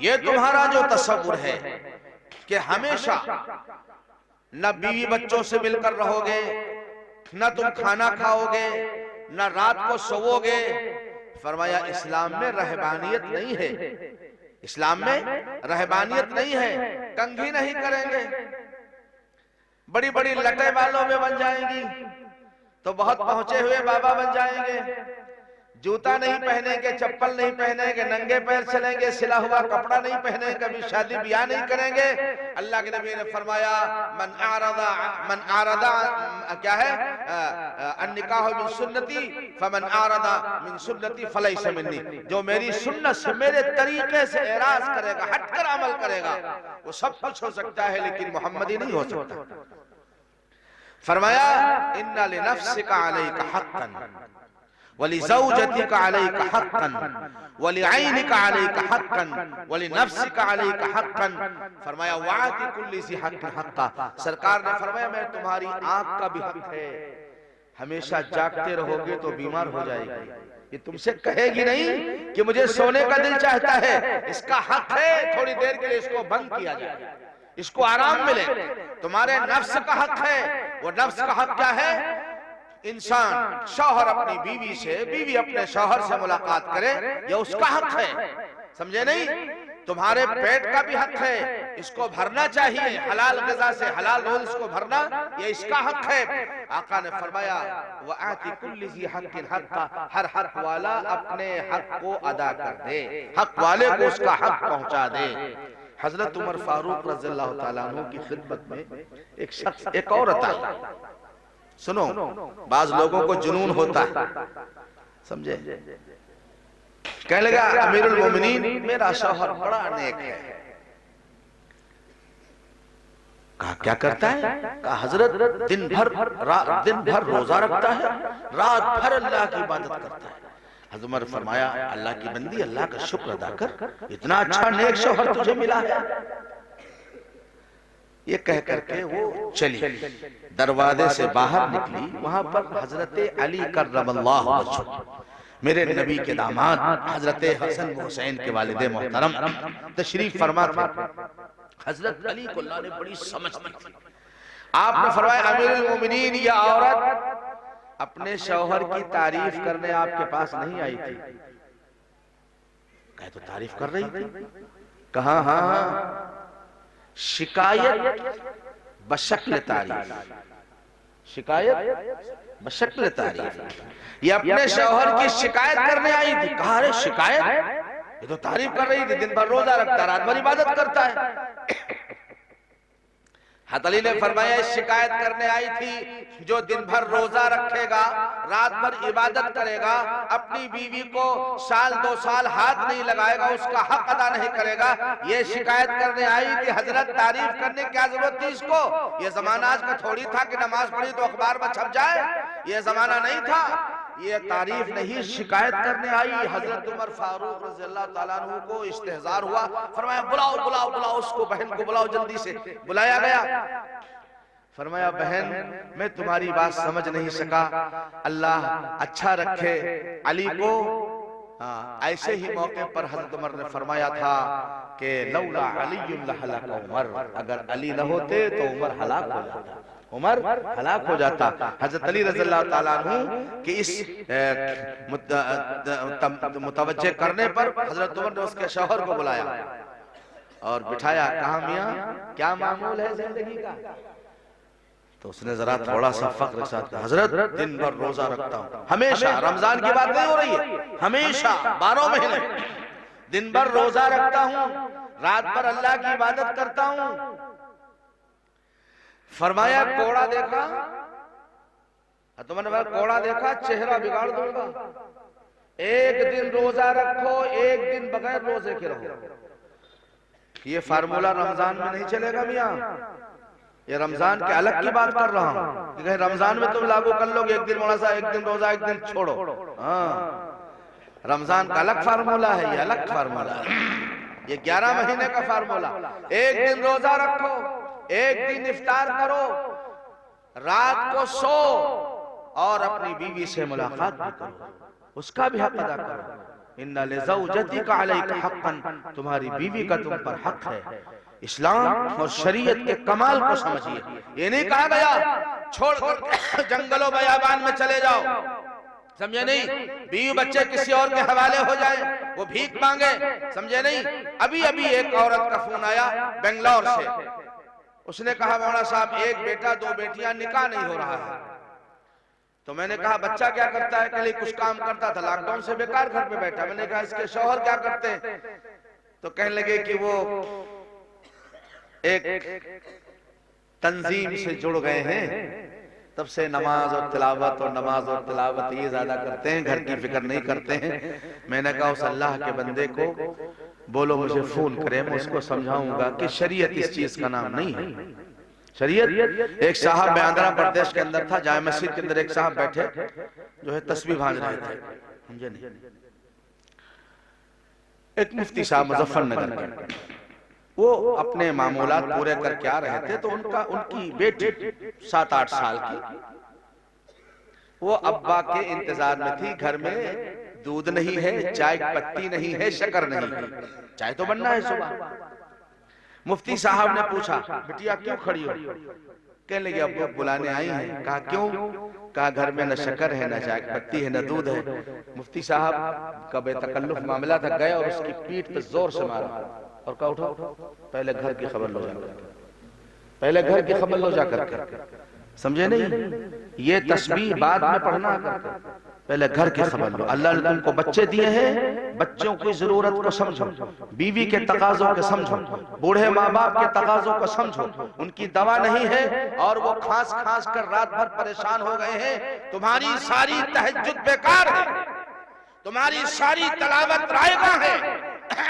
S3: ये तुम्हारा जो तसव्वुर है कि हमेशा न बीवी बच्चों से मिलकर रहोगे, न तुम खाना खाओगे, न रात को सोओगे, फरमाया इस्लाम में रहबानियत नहीं है। इस्लाम में रहबानियत नहीं है। कंघी नहीं करेंगे, बड़ी बड़ी लटे वालों में बन जाएंगी तो बहुत पहुंचे हुए बाबा बन जाएंगे। जूता नहीं पहनेंगे, चप्पल नहीं पहनेंगे, नंगे पैर चलेंगे, सिला हुआ कपड़ा नहीं पहनेंगे, कभी शादी ब्याह नहीं करेंगे। अल्लाह के नबी ने फरमाया, मन आरदा क्या है, अन्निकाह मिन सुन्नती फमन आरदा मिन सुन्नती फलैसा मिन्नी। जो मेरी सुन्नत से, मेरे तरीके से एराज करेगा, हटकर अमल करेगा, वो सब कुछ हो सकता है लेकिन मोहम्मदी नहीं हो सकता। फरमाया, इन्ना लिनफ्सिका अलैका हक्कन वलिज़ौजतिका अलैका हक्कन वलिअयनिका अलैका हक्कन वलिनफ्सिका अलैका हक्कन। फरमाया वाति कुल्ली ज़ी हक़्क़िन हक़्क़ा। सरकार ने फरमाया मैं तुम्हारी आंख का भी हक है, हमेशा जागते रहोगे तो बीमार हो जाएगी। ये तुमसे कहेगी नहीं कि मुझे सोने का दिल चाहता है, इसका हक है थोड़ी देर के लिए इसको बंद किया जाए, इसको आराम मिले। तुम्हारे नफ्स का हक है। वो नफ्स का हक क्या है? इंसान शौहर अपनी बीवी से, बीवी अपने शौहर से मुलाकात करे, ये उसका हक है। समझे नहीं? तुम्हारे पेट का भी हक है, इसको भरना चाहिए, हलाल ग़िज़ा से, हलाल रोज़ को भरना, ये इसका हक है। आका ने फरमाया, वआति कुल्ली ज़ी हक़्क़िन हक़्क़ा, हर हक वाला अपने हक को अदा कर दे, हक वाले को उसका हक पहुंचा दे। हजरत उमर फारूक रज़ियल्लाहु ताला अन्हु की खिदमत में एक शख्स, एक औरत आई। सुनो, बाज लोगों को जुनून होता है, समझे? कहने लगा, अमीरुल मोमिनीन मेरा शौहर बड़ा नेक है। कहा क्या करता है? कहा हजरत दिन भर रोजा रखता है, रात भर अल्लाह की इबादत करता है। हज़रत उमर फरमाया, अल्लाह की बंदी, अल्लाह का शुक्र अदा कर, इतना अच्छा नेक शौहर तुझे मिला है। ये कह करके वो चली, दरवाजे से बाहर निकली। वहां पर हजरत अली कर्रमल्लाहु वजहहु, मेरे नबी के दामाद हजरत हसन हुसैन के वालिदे मोहतरम तशरीफ फरमा थे। हजरत अली को अल्लाह ने बड़ी समझ दी। आपने फरमाया, अमीरुल मोमिनीन, ये औरत अपने शौहर की तारीफ करने आपके पास नहीं आई थी। कहे तो तारीफ कर रही थी। कहा हाँ, शिकायत बशक्ल तारीफ, शिकायत बशक्ल तारीफ। ये अपने शौहर की शिकायत करने आई थी। कहा अरे शिकायत, ये तो तारीफ कर रही थी, दिन भर रोजा रखता है, रात भर इबादत करता है। हज़रत अली ने फरमाया, शिकायत करने आई थी जो दिन भर रोजा रखेगा, रात भर इबादत करेगा, अपनी बीवी को साल 2 साल हाथ नहीं लगाएगा, उसका हक अदा नहीं करेगा, ये शिकायत करने आई थी। हजरत तारीफ करने क्या जरूरत थी इसको? ये जमाना आज का थोड़ी था कि नमाज पढ़ी तो अखबार में छप जाए, ये जमाना नहीं था। ये तारीफ नहीं, शिकायत करने आई। हजरत उमर फारूक रज़ियल्लाहु ताला अन्हु को इस्तेहज़ार हुआ। फरमाया, बुलाओ बुलाओ बुलाओ उसको, बहन को बुलाओ जल्दी से। बुलाया गया। फरमाया, बहन मैं तुम्हारी बात समझ नहीं सका, अल्लाह अच्छा रखे अली को। ऐसे ही मौके पर हजरत उमर ने फरमाया था कि लौला अलीयुन लहलका उमर, अगर अली न होते तो उमर हलाक हो जाता, उमर हलाक हो जाता। हजरत अली रज़ियल्लाहु ताला अन्हु कि इस मुतवज्जे करने पर हजरत उमर ने उसके शौहर को बुलाया और बिठाया, कहा मियां क्या मामूल है जिंदगी का? तो उसने जरा थोड़ा सा फख्र के साथ कहा, हजरत दिन भर रोजा रखता हूँ, हमेशा, रमजान की बात नहीं हो रही है, हमेशा 12 महीने दिन भर रोजा रखता हूँ, रात भर अल्लाह की इबादत करता हूँ। फरमाया कोड़ा देखा? तो मैंने बोला कोड़ा देखा, चेहरा बिगाड़ दूंगा। एक दिन रोजा रखो, एक दिन बगैर रोजे के रहो। ये फार्मूला रमजान में नहीं चलेगा मियां। ये रमजान के अलग की बात कर रहा हूं कि रमजान में तुम लागू कर लोगे, एक दिन मोड़ा, एक दिन रोजा, एक दिन छोड़ो। हाँ, रमजान का अलग फार्मूला है, ये अलग फार्मूला है। ये 11 महीने का फार्मूला। एक दिन रोजा रखो, एक दिन इफ्तार करो, रात को सो और अपनी बीवी से मुलाकात भी करो, उसका भी हक अदा करो। इन्ना लिज़ौजतिका अलैका हक़्क़न, तुम्हारी बीवी का तुम पर हक है। इस्लाम और शरीयत के कमाल को समझिए। ये नहीं कहा गया छोड़कर जंगलों बयाबान में चले जाओ, समझे नहीं, बीवी बच्चे किसी और के हवाले हो जाए, वो भीख मांगे, समझे नहीं। अभी अभी एक औरत का फोन आया बेंगलोर से, उसने कहा मौलाना साहब एक बेटा 2 बेटियां, निकाह नहीं हो रहा है। तो मैंने कहा बच्चा क्या करता है? कल कुछ काम करता था, लॉकडाउन से बेकार घर पे बैठा। मैंने कहा इसके शौहर क्या करते हैं? तो कहने लगे कि वो एक तंजीम से जुड़ गए हैं, तब से नमाज और तिलावत और नमाज और तिलावत ये ज्यादा करते हैं, घर की फिक्र नहीं करते हैं। मैंने कहा उस अल्लाह के बंदे को बोलो मुझे फोन करे, मैं उसको समझाऊंगा कि शरीयत इस चीज का नाम नहीं है। शरीयत, एक साहब मैं आंध्र प्रदेश के अंदर था, जाए मस्जिद के अंदर एक साहब बैठे जो है तस्बीह भांज रहे थे, समझे नहीं। एक मुफ्ती साहब मुजफ्फरनगर के, वो अपने मामूलात पूरे करके आ रहे थे, तो उनकी बेटी 7-8 साल की, वो अब्बा के इंतजार में थी। घर में दूध नहीं है, चाय पत्ती नहीं है, शक्कर नहीं है, चाय तो बनना है सुबह। मुफ्ती साहब ने पूछा बिटिया क्यों खड़ी हो? कहने लगी अब बुलाने आई हैं। कहा क्यों? कहा घर में न शक्कर है, न चाय पत्ती है, न दूध है। मुफ्ती साहब का बेतकल्लुफ मामला था, गए और उसकी पीठ पे जोर से मारा और कहा उठो, पहले घर की खबर लो जाकर, पहले घर की खबर लो जाकर, समझे नहीं। ये तस्बीह बाद में पढ़ना, पहले घर की खबर लो। अल्लाह ने तुमको बच्चे दिए हैं, बच्चों की जरूरत को समझो, बीवी के तकाजों को समझो, बूढ़े माँ बाप के तकाजों को समझो। उनकी दवा नहीं है और वो खांस खांस कर रात भर परेशान हो गए हैं। तुम्हारी सारी तहज्जुद बेकार है, तुम्हारी सारी तलावत रायगा है,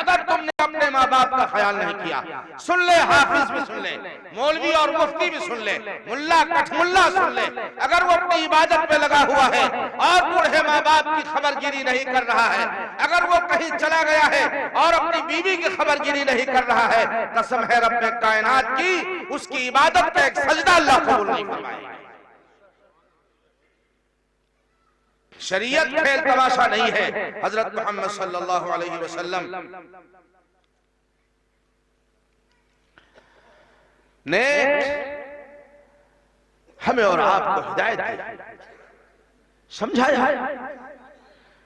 S3: अगर तुमने अपने माँ बाप का ख्याल नहीं किया। सुन ले, हाफिज भी सुन ले, मौलवी और मुफ्ती भी सुन ले, मुल्ला कठमुल्ला सुन ले, अगर वो अपनी इबादत पे लगा हुआ है और बूढ़े माँ बाप की खबरगिरी नहीं कर रहा है, अगर वो कहीं चला गया है और अपनी बीवी की खबरगिरी नहीं कर रहा है, कसम है रब्बे कायनात की, उसकी इबादत पे एक सजदा अल्लाह कबूल नहीं फरमाएगा। शरीयत खेल तमाशा नहीं है। हजरत मोहम्मद सल्लल्लाहु अलैहि वसल्लम ने हमें और आपको हिदायत दी, समझाया।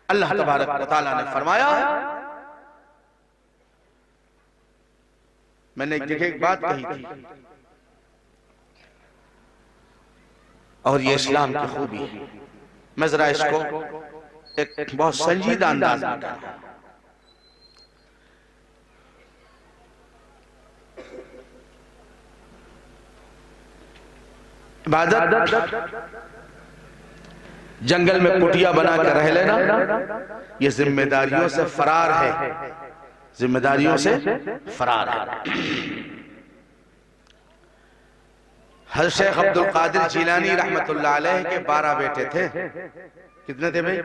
S3: अल्लाह तबारक व तआला ने फरमाया, मैंने एक जगह एक बात कही थी और ये इस्लाम की खूबी है, मैं जरा इसको एक बहुत संजीदा अंदाज में कहूं। इबादत जंगल में कुटिया बना कर रह लेना, ये जिम्मेदारियों से फरार है, जिम्मेदारियों से फरार है। हज़रत शेख अब्दुल कादिर जिलानी रहमतुल्लाह अलैह के 12 बेटे थे। कितने थे भाई?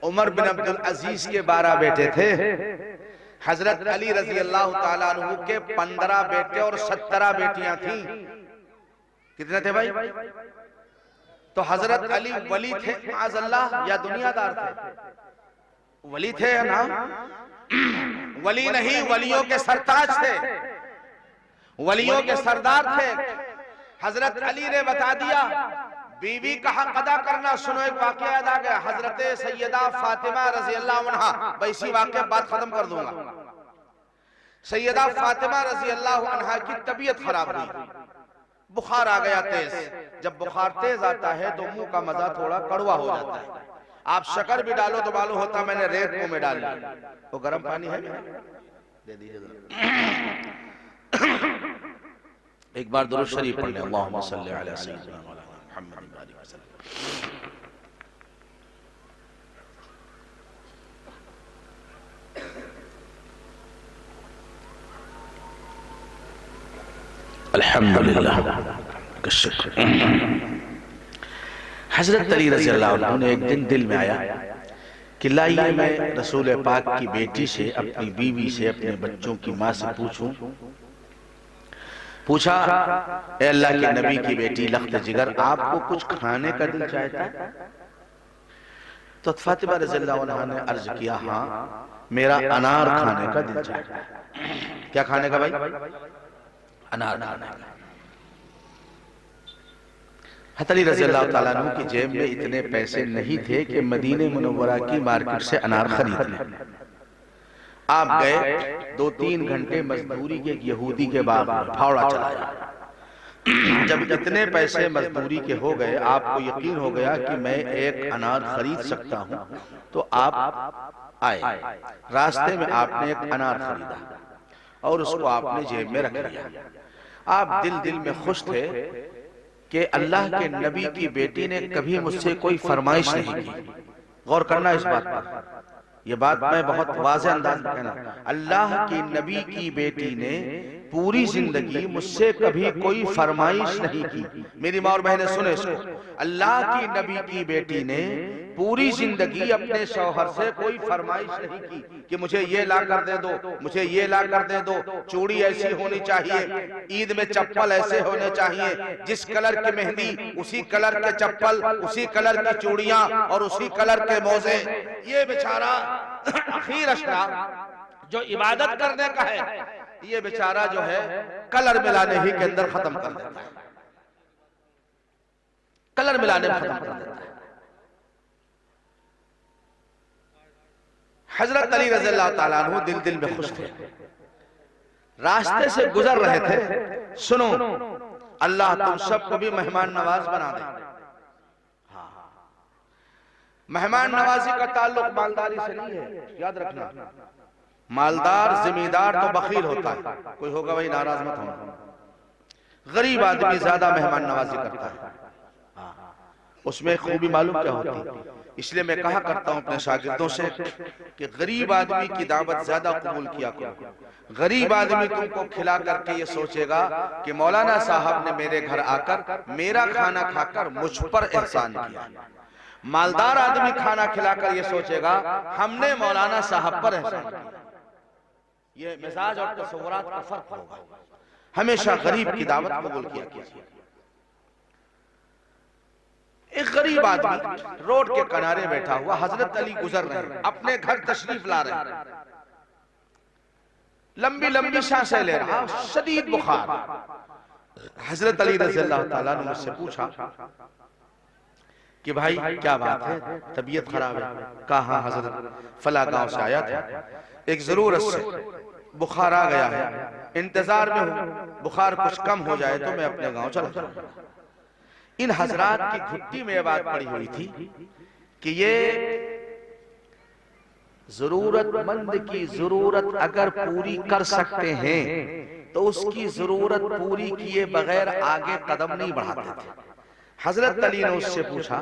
S3: उमर बिन अब्दुल अजीज के 12 बेटे थे। हजरत अली रजी अल्लाह ताला अन्हु के 15 बेटे और 17 बेटियां थीं। कितने थे भाई? तो हजरत अली वली थे माज़अल्लाह या दुनियादार थे? वली थे ना? वली नहीं, वलियों के सरताज थे, वलियों के सरदार थे। हजरत अली ने बता दिया बीवी का हक अदा करना। सुनो एक वाकया याद आ गया, हजरत सैयदा फातिमा रजी अल्लाह अन्हा, इसी वाकया बात खत्म कर दूंगा। सैयदा फातिमा रजी अल्लाह अन्हा की तबीयत खराब हुई, बुखार आ गया तेज। जब बुखार तेज आता है तो मुंह का मजा थोड़ा कड़वा हो जाता है। आप शक्कर भी डालो तो मालूम होता मैंने रेत मुंह में डाल ली। वो गर्म पानी है, दे दीजिए। एक बार दुरूद शरीफ पढ़ लें, अल्लाहुम्मा सल्ली अला सय्यिदिना मुहम्मद व आलिहि वसल्लम। अल्हम्दुलिल्लाह। हजरत अली रज़ी अल्लाह अन्हु ने एक दिन दिल में आया कि लाइए मैं रसूल पाक की बेटी से, अपनी बीवी से, अपने बच्चों की माँ से पूछूं। पूछा, ए अल्लाह के नबी की बेटी लख्त जिगर, आपको कुछ खाने का दिल चाहता है? तो फातिमा रज़ी अल्लाह अन्हा ने अर्ज किया, हाँ मेरा अनार खाने का दिल चाहता है। क्या खाने का भाई? अनार खाने का। हज़रत अली रज़ी अल्लाह ताला अन्हु की जेब में इतने पैसे नहीं थे कि मदीने मुनव्वरा की मार्केट से अनार खरीद लें। आप गए, 2-3 घंटे मजदूरी के यहूदी के बाग में फावड़ा चलाया। जब इतने पैसे मजदूरी के हो गए, आपको यकीन हो गया कि मैं एक अनार खरीद सकता हूं, तो आप आए। रास्ते में आपने एक अनार खरीदा और उसको आपने जेब में रख लिया। आप दिल में खुश थे कि अल्लाह के नबी की बेटी ने कभी मुझसे कोई फरमाइश नहीं की। गौर करना इस बात पर, ये बात मैं बहुत वाज़ेह अंदाज में कहना, अल्लाह की नबी की बेटी ने पूरी जिंदगी मुझसे कभी कोई फरमाइश नहीं की। मेरी माँ और बहनें सुने इसको, अल्लाह की नबी की बेटी ने पूरी जिंदगी अपने शौहर से कोई फरमाइश नहीं की कि मुझे ये ला कर दे दो, मुझे ये ला कर दे दो, चूड़ी ऐसी होनी चाहिए, ईद में चप्पल ऐसे होने चाहिए, जिस कलर की मेहंदी उसी कलर के चप्पल, उसी कलर की चूड़ियां और उसी कलर के मोजे। ये बेचारा आखिर अशरा जो इबादत करने का है, ये बेचारा जो है कलर मिलाने ही के अंदर खत्म कर देता है, कलर मिलाने में खत्म कर देता है। हजरत अली रज़ी अल्लाह ताला अन्हु दिल में खुश थे। रास्ते से गुजर रहे थे, सुनो अल्लाह तुम सबको भी मेहमान नवाज बना दे। मेहमान नवाजी का ताल्लुक मालदारी से नहीं है, याद रखना। मालदार जिम्मेदार तो बखील होता है, कोई होगा भाई नाराज मत होना। गरीब आदमी ज्यादा मेहमान नवाजी करता है, उसमें खूबी मालूम क्या होती है। इसलिए मैं कहा करता हूं अपने शागिर्दों से कि गरीब आदमी की दावत ज्यादा कबूल किया करो। गरीब आदमी तुमको खिला करके ये सोचेगा कि मौलाना साहब ने मेरे घर आकर मेरा खाना खाकर मुझ पर एहसान किया। मालदार आदमी खाना खिलाकर ये सोचेगा हमने मौलाना साहब पर एहसान किया। ये मिजाज और तसव्वुरात का फर्क होगा। हमेशा गरीब की दावत कबूल किया कीजिए। एक गरीब आदमी रोड के किनारे बैठा हुआ, हजरत अली गुजर रहे हैं, अपने घर तशरीफ ला रहे हैं, लंबी लंबी सांसें ले रहा, शदीद बुखार। हजरत अली रज़ी अल्लाह ताला ने मुझसे पूछा कि भाई क्या बात है, तबीयत खराब है? कहा हजरत फला गांव से आया था, एक जरूरत से बुखार आ गया है, इंतजार में हूं, बुखार कुछ कम हो जाए तो मैं अपने गांव चला जाऊंगा। इन हजरात की घुट्टी में बात पड़ी हुई थी कि ये जरूरतमंद की जरूरत अगर पूरी कर सकते हैं तो उसकी जरूरत पूरी किए बगैर आगे कदम नहीं बढ़ाते थे। हजरत अली ने उससे पूछा,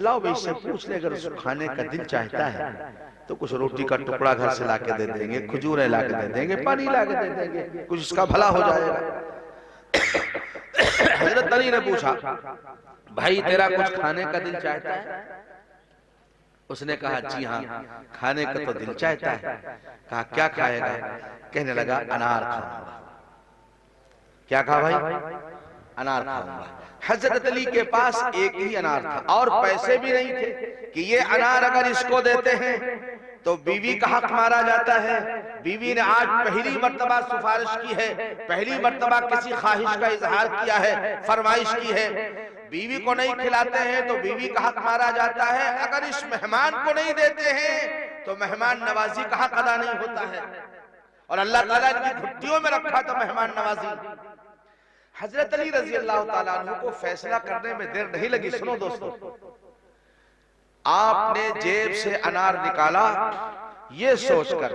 S3: लाओ भाई से पूछ ले, अगर उसको खाने का दिल चाहता है तो कुछ रोटी का टुकड़ा घर से लाके दे देंगे, खजूरें लाके दे देंगे, पानी लाके दे देंगे, कुछ इसका भला हो जाएगा। हजरत अली ने पूछा, भाई तेरा कुछ खाने का दिल चाहता है? उसने कहा जी हाँ, खाने का तो दिल चाहता है। कहा क्या खाएगा? कहने लगा अनार खाऊंगा। क्या कहा भाई? अनार खाऊंगा। हजरत अली के पास एक ही अनार था और पैसे भी नहीं थे कि ये अनार अगर इसको देते हैं तो बीवी का हक मारा जाता है। बीवी ने आज पहली मर्तबा सिफारिश की है, पहली मर्तबा किसी ख्वाहिश का इजहार किया है, फरमाइश की है। बीवी को नहीं खिलाते हैं तो बीवी का हक मारा जाता है। अगर इस मेहमान को नहीं देते हैं तो मेहमान नवाजी का हक अदा नहीं होता है। और अल्लाह ताला इनकी घुट्टियों में रखा था मेहमान नवाजी। हजरत अली रजी अल्लाह ताला अन्हु को फैसला करने में देर नहीं लगी। सुनो दोस्तों, आपने जेब से अनार निकाला ये सोचकर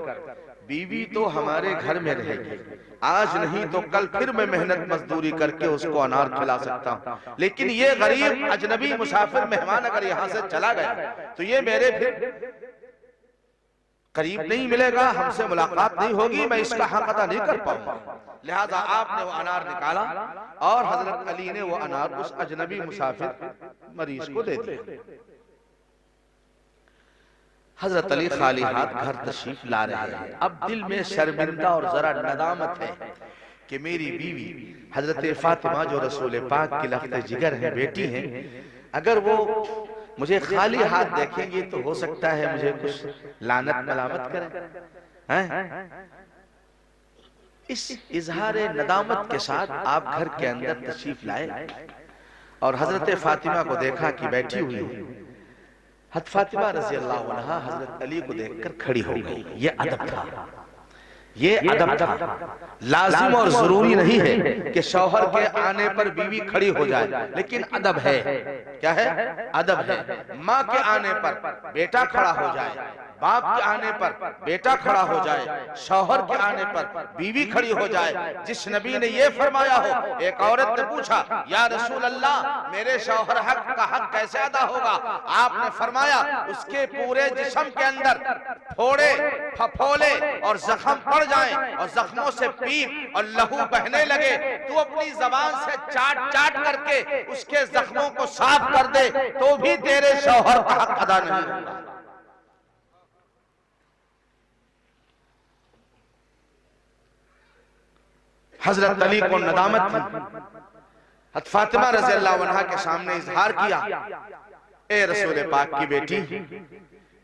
S3: बीवी तो हमारे घर में रहेगी, आज नहीं तो कल फिर मैं मेहनत मजदूरी करके उसको अनार खिला सकता हूं, लेकिन ये गरीब अजनबी मुसाफिर मेहमान अगर यहां से चला गया तो ये मेरे फिर करीब नहीं मिलेगा, हमसे मुलाकात नहीं होगी, मैं इसका हक अदा नहीं कर पाऊंगा। लिहाजा आपने वो अनार निकाला और हजरत अली ने वो अनार उस अजनबी मुसाफिर मरीज को दे दिया। हजरत अली खाली हाथ घर तशरीफ ला रहे हैं। अब दिल में शर्मिंदा और जरा नदामत है कि मेरी बीवी हजरत फातिमा जो रसूल पाक की लफ्ज़ जिगर है, बेटी हैं, अगर वो मुझे खाली हाथ देखेंगे तो हो सकता है मुझे कुछ लानत मलामत करें हैं? इस इजहार नदामत के साथ आप घर के अंदर तशरीफ लाए और हजरत फातिमा को देखा कि बैठी हुई है। हज़रत फातिमा रज़ी अल्लाह अन्हा हजरत अली को देखकर खड़ी हो गई। ये अदब था, ये अदब था। लाजिम और जरूरी नहीं है कि शौहर के आने पर बीवी खड़ी हो जाए, लेकिन अदब है। क्या है? अदब है। माँ के आने पर बेटा खड़ा हो जाए, बाप के आने पर बेटा खड़ा हो जाए, शौहर के आने पर बीवी खड़ी हो जाए। जिस नबी ने ये फरमाया हो, एक औरत ने पूछा, या रसूल अल्लाह, मेरे शौहर हक का हक कैसे अदा होगा? आपने फरमाया, उसके पूरे जिस्म के अंदर फोड़े, फफोले और जख्म पड़ जाएं और जख्मों से पीप और लहू बहने लगे, तू अपनी जबान से चाट चाट करके उसके जख्मों को साफ कर दे, तो भी तेरे शौहर का हक अदा नहीं होगा। हजरत अली को नदामत थी। हज़रत फातिमा रज़ी अल्लाह अन्हा के सामने इजहार किया, ए रसूल पाक की बेटी,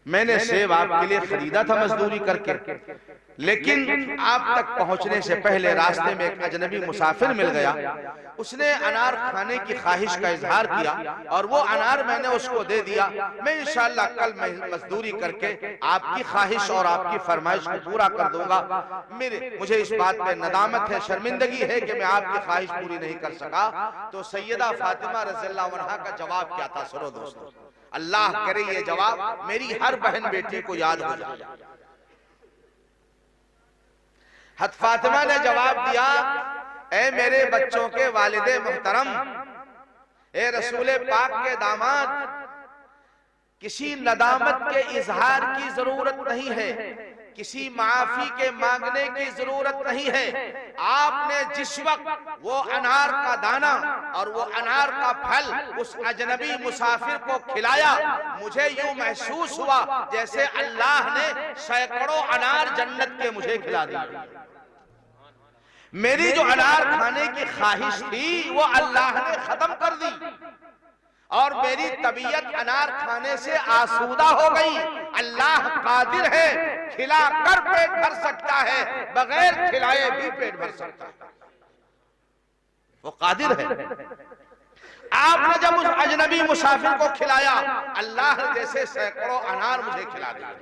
S3: मैंने सेब आपके लिए खरीदा था मजदूरी करके, लेकिन आप तक पहुंचने से पहले रास्ते में एक अजनबी मुसाफिर मिल गया। उसने अनार खाने की ख्वाहिश का इजहार किया और वो अनार मैंने उसको दे दिया। मैं इंशाअल्लाह कल मजदूरी करके आपकी ख्वाहिश और आपकी फरमाइश को पूरा कर दूंगा। मुझे इस बात पे नदामत है, शर्मिंदगी है कि मैं आपकी ख्वाहिश पूरी नहीं कर सका। तो सैयदा फातिमा रज़ी अल्लाह अन्हा का जवाब क्या था? सुनो दोस्तों, अल्लाह करे ये जवाब मेरी हर बहन बेटी को याद हो जाए। हज़रत फातिमा ने जवाब दिया, ए मेरे बच्चों के वालिदे मोहतरम, ए रसूल पाक के दामाद, किसी नदामत के इजहार की जरूरत नहीं है, किसी माफी के मांगने की जरूरत नहीं है। आपने जिस वक्त वो अनार का दाना और वो अनार का फल उस अजनबी मुसाफिर को खिलाया, मुझे यूं महसूस हुआ जैसे अल्लाह ने सैकड़ों अनार जन्नत के मुझे खिला दिए। मेरी जो अनार खाने की ख्वाहिश थी वो अल्लाह ने खत्म कर दी और मेरी तबीयत अनार खाने से आसूदा हो गई। अल्लाह कादिर है, खिला कर पेट भर सकता है, बगैर खिलाए भी पेट भर सकता है, वो कादिर है। आपने जब उस अजनबी मुसाफिर को खिलाया, अल्लाह जैसे सैकड़ों अनार मुझे खिला दिया।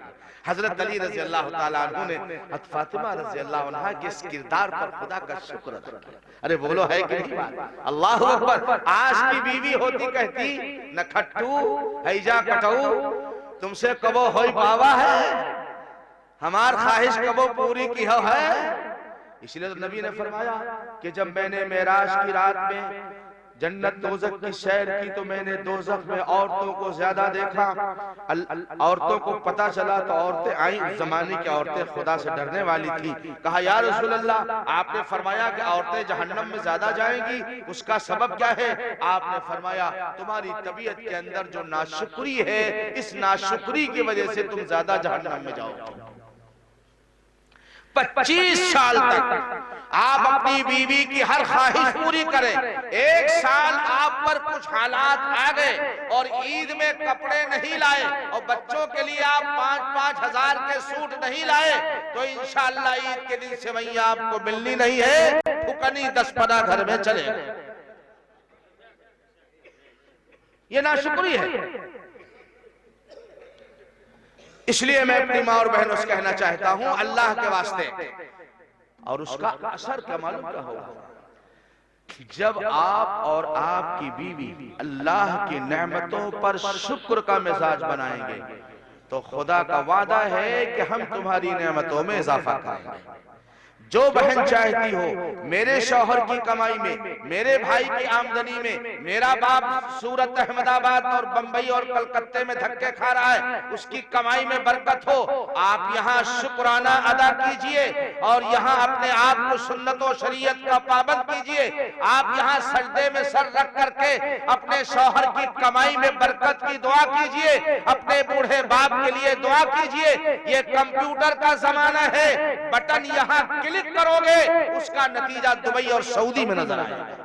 S3: हजरत अली रज़ी अल्लाह ताला अन्हु ने हज़रत फातिमा रज़ी अल्लाह अन्हा के इस किरदार पर खुदा का शुक्र अदा किया। अरे बोलो है कि नहीं बात? अल्लाहु अकबर। आज की बीवी होती कहती, न खट्टू हैजा कटऊ, तुमसे कबो होई पावा है, हमार ख्वाहिश कबो पूरी की हो है। इसलिए तो नबी ने फरमाया कि जब मैंने मेराज की रात में जन्नत दोज़ख की सैर की तो मैंने दोज़ख में औरतों को ज्यादा देखा। औरतों को पता चला तो औरतें आई, जमाने की औरतें खुदा से डरने वाली थी। कहा, या रसूल अल्लाह, आपने फरमाया कि औरतें जहन्नम में ज्यादा जाएंगी, उसका सबब क्या है? आपने फरमाया, तुम्हारी तबीयत के अंदर जो नाशुक्री है, इस नाशुक्री की वजह से तुम ज्यादा जहन्नम में जाओगे। 25 साल तक आप अपनी बीवी की हर ख्वाहिश पूरी करें। एक साल आप पर कुछ हालात आ गए और ईद में कपड़े नहीं लाए और बच्चों के लिए आप 5-5 हजार के सूट नहीं लाए, तो इंशाअल्लाह ईद के दिन सेवैयां आपको मिलनी नहीं है, फुकनी 10 घर में चले। ये नाशुक्री है। इसलिए मैं अपनी माँ और बहनों से कहना चाहता हूं, अल्लाह के वास्ते, और उसका असर क्या मालूम क्या होगा? जब आप और आपकी बीवी अल्लाह की नेमतों पर शुक्र का मिजाज बनाएंगे तो खुदा का वादा है कि हम तुम्हारी नेमतों में इजाफा करेंगे। जो बहन चाहती हो मेरे शौहर की कमाई में, मेरे भाई की आमदनी में, मेरा बाप सूरत, अहमदाबाद और बंबई और कलकत्ते में धक्के खा रहा है, उसकी कमाई में बरकत हो, आप यहाँ शुक्राना अदा कीजिए और यहाँ अपने आप को सुन्नत और शरीयत का पाबंद कीजिए। आप यहाँ सजदे में सर रख करके अपने शौहर की कमाई में बरकत की दुआ कीजिए, अपने बूढ़े बाप के लिए दुआ कीजिए। ये कंप्यूटर का जमाना है, बटन यहाँ क्लिक करोगे, उसका नतीजा दुबई और सऊदी में नजर आएगा,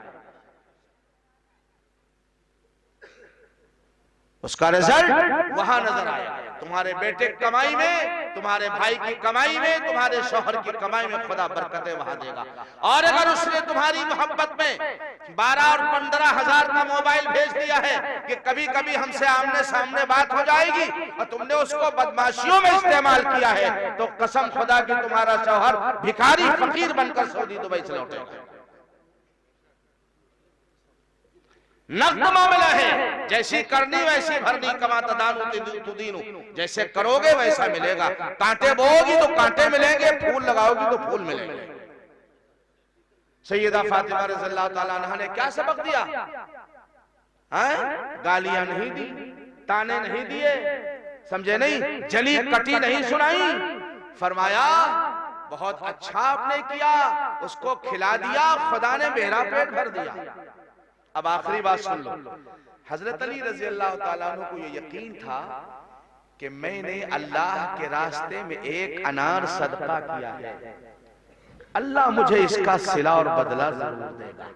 S3: उसका रिजल्ट वहां नजर आएगा। तुम्हारे बेटे की कमाई में, तुम्हारे भाई की कमाई में, तुम्हारे शौहर की कमाई में खुदा बरकतें वहां देगा। और अगर उसने तुम्हारी मोहब्बत में 12 और 15 हजार का मोबाइल भेज दिया है कि कभी कभी हमसे आमने सामने बात हो जाएगी, और तुमने उसको बदमाशियों में इस्तेमाल किया है, तो कसम खुदा की तुम्हारा शौहर भिखारी फकीर बनकर सऊदी दुबई से लौटेगा। नक़्द मामला है, जैसी करनी वैसी भरनी, कमाता दानू तुदीनू, जैसे करोगे वैसा मिलेगा। कांटे बोओगी तो कांटे मिलेंगे, फूल लगाओगी तो फूल मिलेंगे। सैयदा फातिमा रज़ियल्लाहु ताला अन्हा ने क्या सबक दिया? गालियां नहीं दी, ताने नहीं दिए, समझे नहीं, जली कटी नहीं सुनाई। फरमाया बहुत अच्छा आपने किया, उसको खिला दिया, खुदा ने मेरा पेट भर दिया। अब आखिरी बात सुन लो, हजरत अली रजी अल्लाह ताला अन्हु को ये यकीन था कि मैंने अल्लाह के रास्ते में एक अनार सदका किया है, अल्लाह मुझे इसका सिला और बदला जरूर देगा।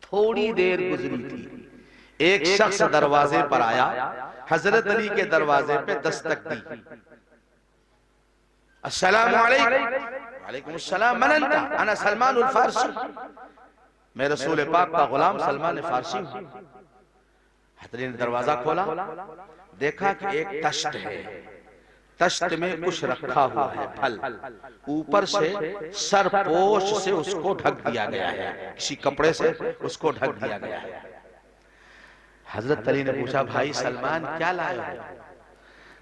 S3: थोड़ी देर गुजरी थी, एक शख्स दरवाजे पर आया, हजरत अली के दरवाजे पे दस्तक दी। अस्सलामु अलैकुम। वालेकुम अस्सलाम। मन अंता? अना सलमान अल फारसी, मैं रसूल पाक का गुलाम सलमान फारसी हूं। हजरत ने दरवाजा खोला, देखा कि एक तश्त है, तश्त में कुछ रखा हुआ है फल, ऊपर से सरपोश से उसको ढक दिया गया है, किसी कपड़े से उसको ढक दिया गया है। हजरत अली ने पूछा, भाई सलमान क्या लाए हो?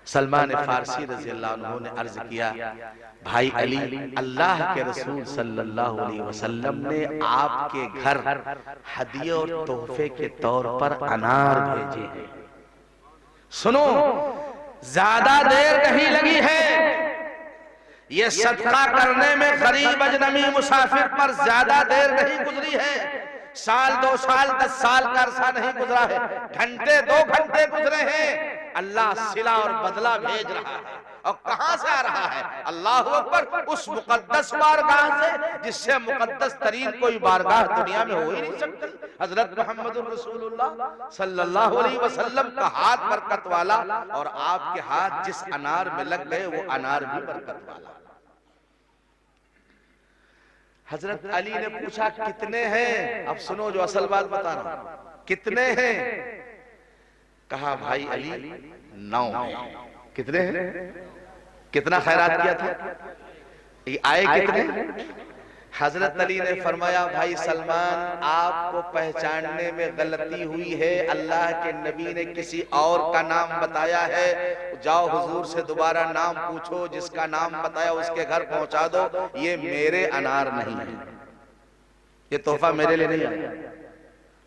S3: सलमान फारसी रजी अल्लाह अन्हु ने अर्ज किया, भाई अली, अल्लाह के रसूल सल्लल्लाहु अलैहि वसल्लम ने आपके घर हदिये और तोहफे के तौर पर अनार भेजे हैं। सुनो, ज्यादा देर नहीं लगी है, ये सदका करने में गरीब अजनबी मुसाफिर पर ज्यादा देर नहीं गुजरी है। साल 2 साल 10 साल का अरसा नहीं गुजरा है, घंटे 2 घंटे गुजरे हैं, अल्लाह सिला और बदला भेज रहा है। और कहां से आ रहा है? अल्लाह अकबर, उस मुकद्दस बारगाह से जिससे मुकद्दस तरीन कोई बारगाह दुनिया में हो ही नहीं सकती। हजरत मोहम्मद रसूलुल्लाह सल्लल्लाहु अलैहि वसल्लम का हाथ बरकत वाला, और आपके हाथ जिस अनार में लग गए वो अनार भी बरकत वाला। हजरत अली ने पूछा, कितने हैं? अब सुनो जो असल बात बता रहा हूं, कितने हैं? कहा, भाई अली 9 हैं। कितने हैं? कितना खैरात किया था? ये आए कितने? हजरत अली ने फरमाया, भाई सलमान, आपको पहचानने में गलती हुई है, अल्लाह के नबी ने किसी और का नाम बताया है, जाओ हुजूर से दोबारा नाम पूछो, जिसका नाम बताया उसके घर पहुंचा दो, ये मेरे अनार नहीं है, ये तोहफा मेरे लिए नहीं आया।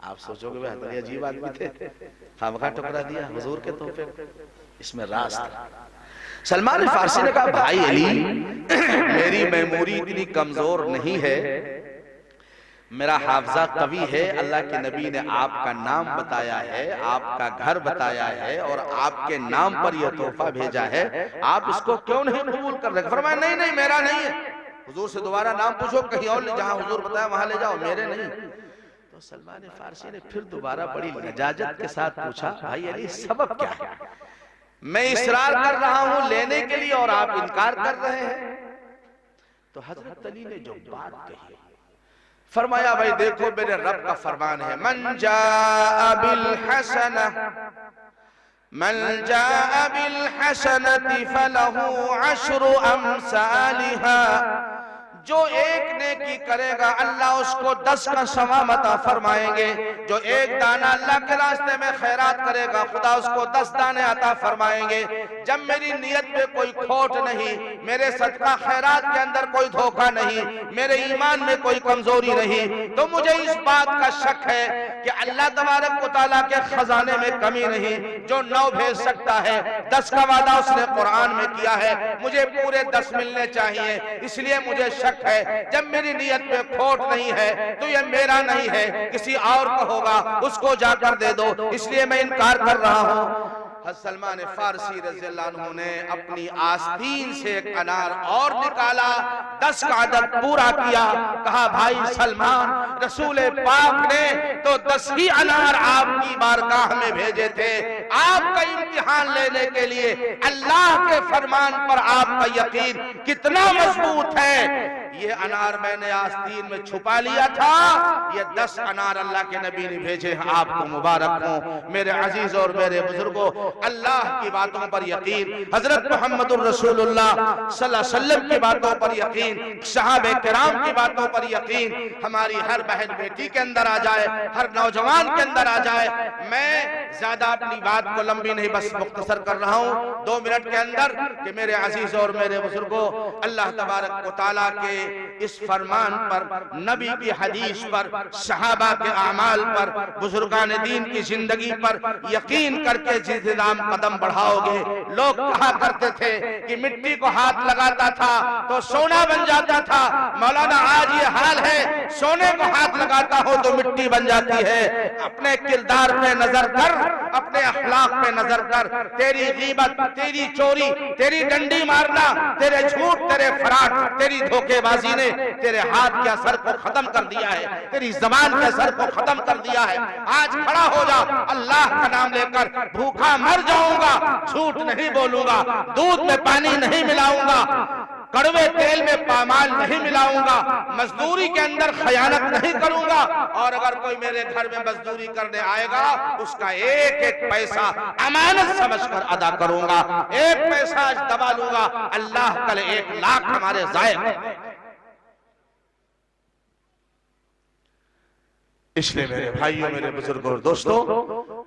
S3: आप सोचोगे भाई अजीब आदमी थे, खामखा टुकरा दिया हुजूर के तोहफे, इसमें राज था। सलमान फारसी ने कहा, भाई अली, मेरी मेमोरी इतनी कमजोर नहीं है, मेरा हाफजा कवी है, अल्लाह के नबी ने आपका नाम बताया है, आपका घर बताया है, और आपके नाम पर यह तोहफा भेजा है, आप इसको क्यों नहीं कबूल कर रहे? फरमाया, नहीं नहीं, मेरा नहीं है, हुजूर से दोबारा नाम पूछो, कहीं और जहां हुजूर बताया वहां ले जाओ, मेरे नहीं। तो सलमान फारसी ने फिर दोबारा बड़ी लजाजत के साथ पूछा, भाई अली, सबब क्या है? मैं इसरार कर रहा हूं लेने के लिए और आप इनकार कर रहे हैं। तो हजरत अली ने जो बात कही, फरमाया, भाई देखो, मेरे रब का फरमान है, मन जाअ बिल हसना मन जाअ बिल हसनति फलहु अश्रु अम्सालिहा, जो एक नेकी करेगा अल्लाह उसको 10 का सवाब अता फरमाएंगे। जो एक दाना अल्लाह के रास्ते में खैरात करेगा खुदा उसको 10 दाने अता फरमाएंगे। जब मेरी नियत में कोई खोट नहीं, मेरे सदका खैरात के अंदर कोई धोखा नहीं, मेरे ईमान में कोई कमजोरी नहीं, तो मुझे इस बात का शक है कि अल्लाह तबारक व तआला के खजाने में कमी नहीं, जो 9 भेज सकता है। 10 का वादा उसने कुरान में किया है, मुझे पूरे 10 मिलने चाहिए। इसलिए मुझे शक है, जब मेरी नियत में खोट नहीं है तो ये मेरा नहीं है, किसी और को होगा, उसको जाकर दे दो। इसलिए मैं इनकार कर रहा हूं। सलमान फारसी रज़ियल्लाहु अन्हु ने अपनी आस्तीन से एक अनार और निकाला, 10 का अदद पूरा किया। कहा भाई सलमान, रसूल पाक ने तो 10 ही अनार आपकी बारगाह में भेजे थे, आपका इम्तिहान लेने के लिए। अल्लाह के फरमान पर आपका यकीन कितना मजबूत है। ये अनार मैंने आस्तीन में छुपा लिया था, ये 10 अनार अल्लाह के नबी ने भेजे हैं, आपको मुबारक हो। मेरे अजीज और मेरे बुजुर्गों, अल्लाह की बातों पर यकीन, हजरत मोहम्मदुर रसूलुल्लाह सल्लल्लाहु अलैहि वसल्लम की बातों पर यकीन, सहाबे किराम की बातों पर यकीन हमारी हर बहन बेटी के अंदर आ जाए, हर नौजवान के अंदर आ जाए। मैं ज्यादा अपनी बात को लंबी नहीं, बस मुख्तसर कर रहा हूँ 2 मिनट के अंदर कि मेरे अजीज और मेरे बुजुर्गों, अल्लाह तबारक व तआला के इस फरमान पर, नबी की हदीस पर, सहाबा के अमाल पर, बुजुर्गान दीन की जिंदगी पर यकीन करके जिस दिन आप कदम बढ़ाओगे। लोग कहा करते थे कि मिट्टी को हाथ लगाता था तो सोना बन जाता था। मौलाना आज ये हाल है, सोने को हाथ लगाता हो तो मिट्टी बन जाती है। अपने किरदार पे नजर कर, अपने अखलाक पे नजर कर। तेरी गीबत, तेरी चोरी, तेरी डंडी मारना, तेरे झूठ, तेरे फराड, तेरी धोखेबाजी ने तेरे हाथ के असर को खत्म कर दिया है, तेरी जबान के असर को खत्म कर दिया है। आज खड़ा हो जा, अल्लाह का नाम लेकर, भूखा मर जाऊंगा, झूठ नहीं बोलूंगा, दूध में पानी नहीं मिलाऊंगा, कड़वे तेल में पामाल नहीं मिलाऊंगा, मजदूरी के अंदर खयानत नहीं करूंगा, और अगर कोई मेरे घर में मजदूरी करने आएगा उसका एक एक पैसा अमानत समझकर अदा करूंगा। एक पैसा आज दबा लूंगा, अल्लाह कल 1 लाख हमारे जाए। इसलिए मेरे भाइयों, मेरे बुजुर्गों और दोस्तों,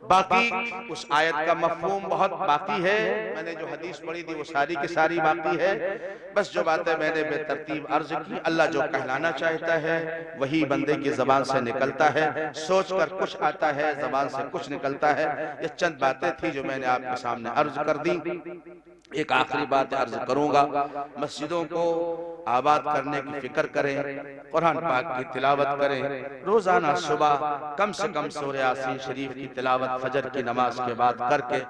S3: बाकी उस आयत का मफहूम बहुत बाकी है। मैंने जो हदीस पढ़ी थी वो सारी की सारी बाकी है। बस जो बातें मैंने बेतरतीब अर्ज की, अल्लाह जो कहलाना चाहता है वही बंदे की जबान से निकलता है। सोचकर कुछ आता है, जबान से कुछ निकलता है। ये चंद बातें थी जो मैंने आपके सामने अर्ज कर दी। एक आखिरी बात अर्ज करूंगा, मस्जिदों को आबाद करने की फिक्र करें, कुरान पाक की तिलावत करें, रोजाना सुबह कम से कम सूरह यासीन शरीफ की तिलावत फजर की नमाज के बाद करके,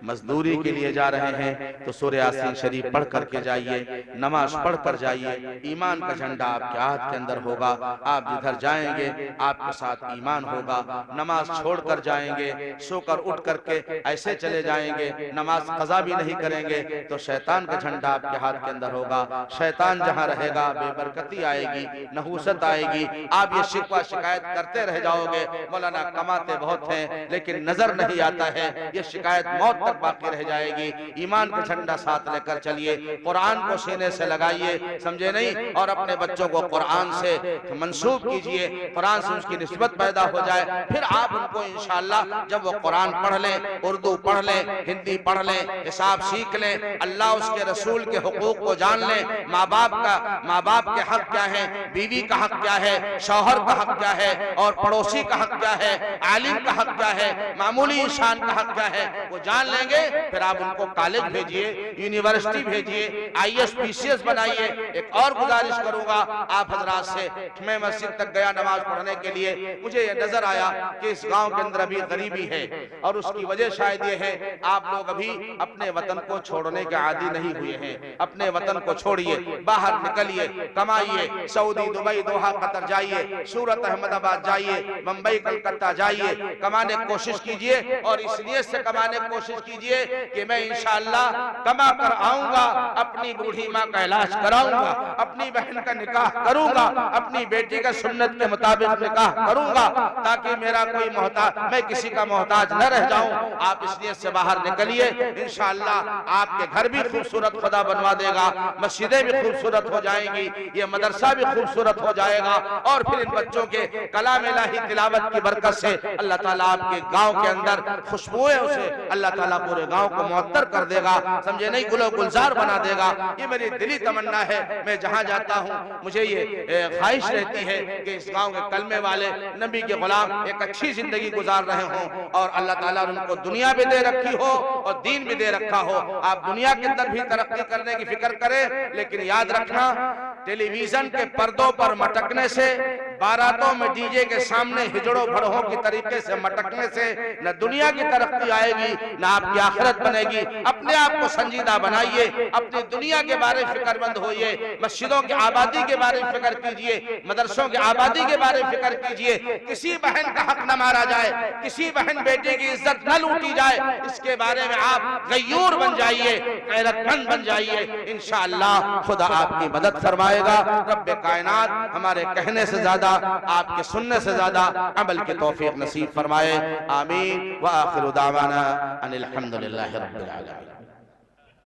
S3: मजदूरी के लिए जा रहे हैं तो सूरह यासीन शरीफ पढ़ करके जाइए, नमाज पढ़ कर जाइए। ईमान का झंडा आपके हाथ के अंदर होगा, आप जिधर जाएंगे आपके साथ ईमान होगा। नमाज छोड़ कर जाएंगे, सोकर उठ करके ऐसे चले जाएंगे, नमाज कज़ा भी नहीं करेंगे तो शैतान का झंडा आपके हाथ के अंदर होगा। शैतान जहां रहेगा बेबरकती आएगी, नहूसत आएगी। आप ये शिकवा शिकायत करते रह जाओगे, मौलाना कमाते बहुत हैं लेकिन नजर नहीं आता है, ये शिकायत मौत तक बाकी रह जाएगी। ईमान का झंडा साथ लेकर चलिए, कुरान को सीने से लगाइए, समझे नहीं, और अपने बच्चों को कुरान से मंसूब कीजिए, कुरान से उसकी निस्बत पैदा हो जाए। फिर आप उनको इंशाअल्लाह जब वो कुरान पढ़ लें, उर्दू पढ़ लें, हिंदी पढ़ लें, हिसाब सीख लें, अल्लाह उसके रसूल के हुकूक को जान लें, माँ बाप के हक क्या है, बीवी का हक क्या है, शौहर का हक क्या है, और पड़ोसी का हक क्या है, आलिम का हक क्या है, मामूली इंसान का हक क्या है, वो जान लेंगे। फिर आप उनको कॉलेज भेजिए, यूनिवर्सिटी भेजिए, IAS PCS बनाइए। एक और गुजारिश करूंगा आप हजरात से, मैं मस्जिद तक गया नमाज पढ़ने के लिए, मुझे ये नजर आया कि इस गांव के अंदर अभी गरीबी है, और उसकी वजह शायद ये है आप लोग अभी अपने वतन को छोड़ तोड़ने के आदी नहीं हुए हैं। अपने वतन को छोड़िए, बाहर निकलिए, कमाइए, सऊदी, दुबई, दोहा, कतर जाइए, सूरत, अहमदाबाद जाइए, मुंबई, कलकत्ता जाइए, कमाने की कोशिश कीजिए। और इसलिए से कमाने की कोशिश कीजिए कि मैं इंशाअल्लाह कमा कर आऊंगा, अपनी बूढ़ी माँ का इलाज कराऊंगा, अपनी बहन का निकाह करूंगा, अपनी बेटी का सुन्नत के मुताबिक निकाह करूंगा, ताकि मेरा कोई मोहताज, मैं किसी का मोहताज न रह जाऊं। आप इसलिए से बाहर निकलिए, इंशाअल्लाह आपके घर भी खूबसूरत खुदा बनवा देगा, मस्जिदें भी खूबसूरत हो जाएंगी, ये मदरसा भी खूबसूरत हो जाएगा। और फिर इन बच्चों के कलाम इलाही तिलावत की बरकत से अल्लाह ताला आपके गांव के अंदर खुशबुएं, उसे अल्लाह ताला पूरे गांव को मुअत्तर कर देगा, समझे नहीं, गुलो गुलजार बना देगा। ये मेरी दिली तमन्ना है। मैं जहां जाता हूं मुझे ये ख्वाहिश रहती है कि इस गांव के कलमे वाले नबी के गुलाम एक अच्छी जिंदगी गुजार रहे हों और अल्लाह ताला उनको दुनिया भी दे रखी हो और दीन भी दे रखा हो। आप दुनिया के अंदर भी तरक्की करने की फिक्र करें, लेकिन याद रखना, टेलीविजन के पर्दों पर मटकने से, बारातों में डीजे के सामने हिजड़ों भड़ों की तरीके से मटकने से न दुनिया की तरक्की आएगी न आपकी आखिरत बनेगी। अपने आप को संजीदा बनाइए, अपनी दुनिया के बारे में फिक्रमंद होइए, मस्जिदों की आबादी के बारे में फिक्र कीजिए, मदरसों की आबादी के बारे में फिक्र कीजिए, किसी बहन का हक न मारा जाए, किसी बहन बेटे की इज्जत न लूटी जाए, इसके बारे में आप गयूर बन जाइए, गैरतमंद बन जाइए। इंशाअल्लाह खुदा आपकी मदद फरमाएगा। रब्बे कायनात हमारे कहने से ज्यादा, आपके सुनने से ज्यादा अमल की तौफीक नसीब फरमाए। आमीन व आखिरु दावाना अनिल हम्दुलिल्लाहि रब्बिल आलमीन।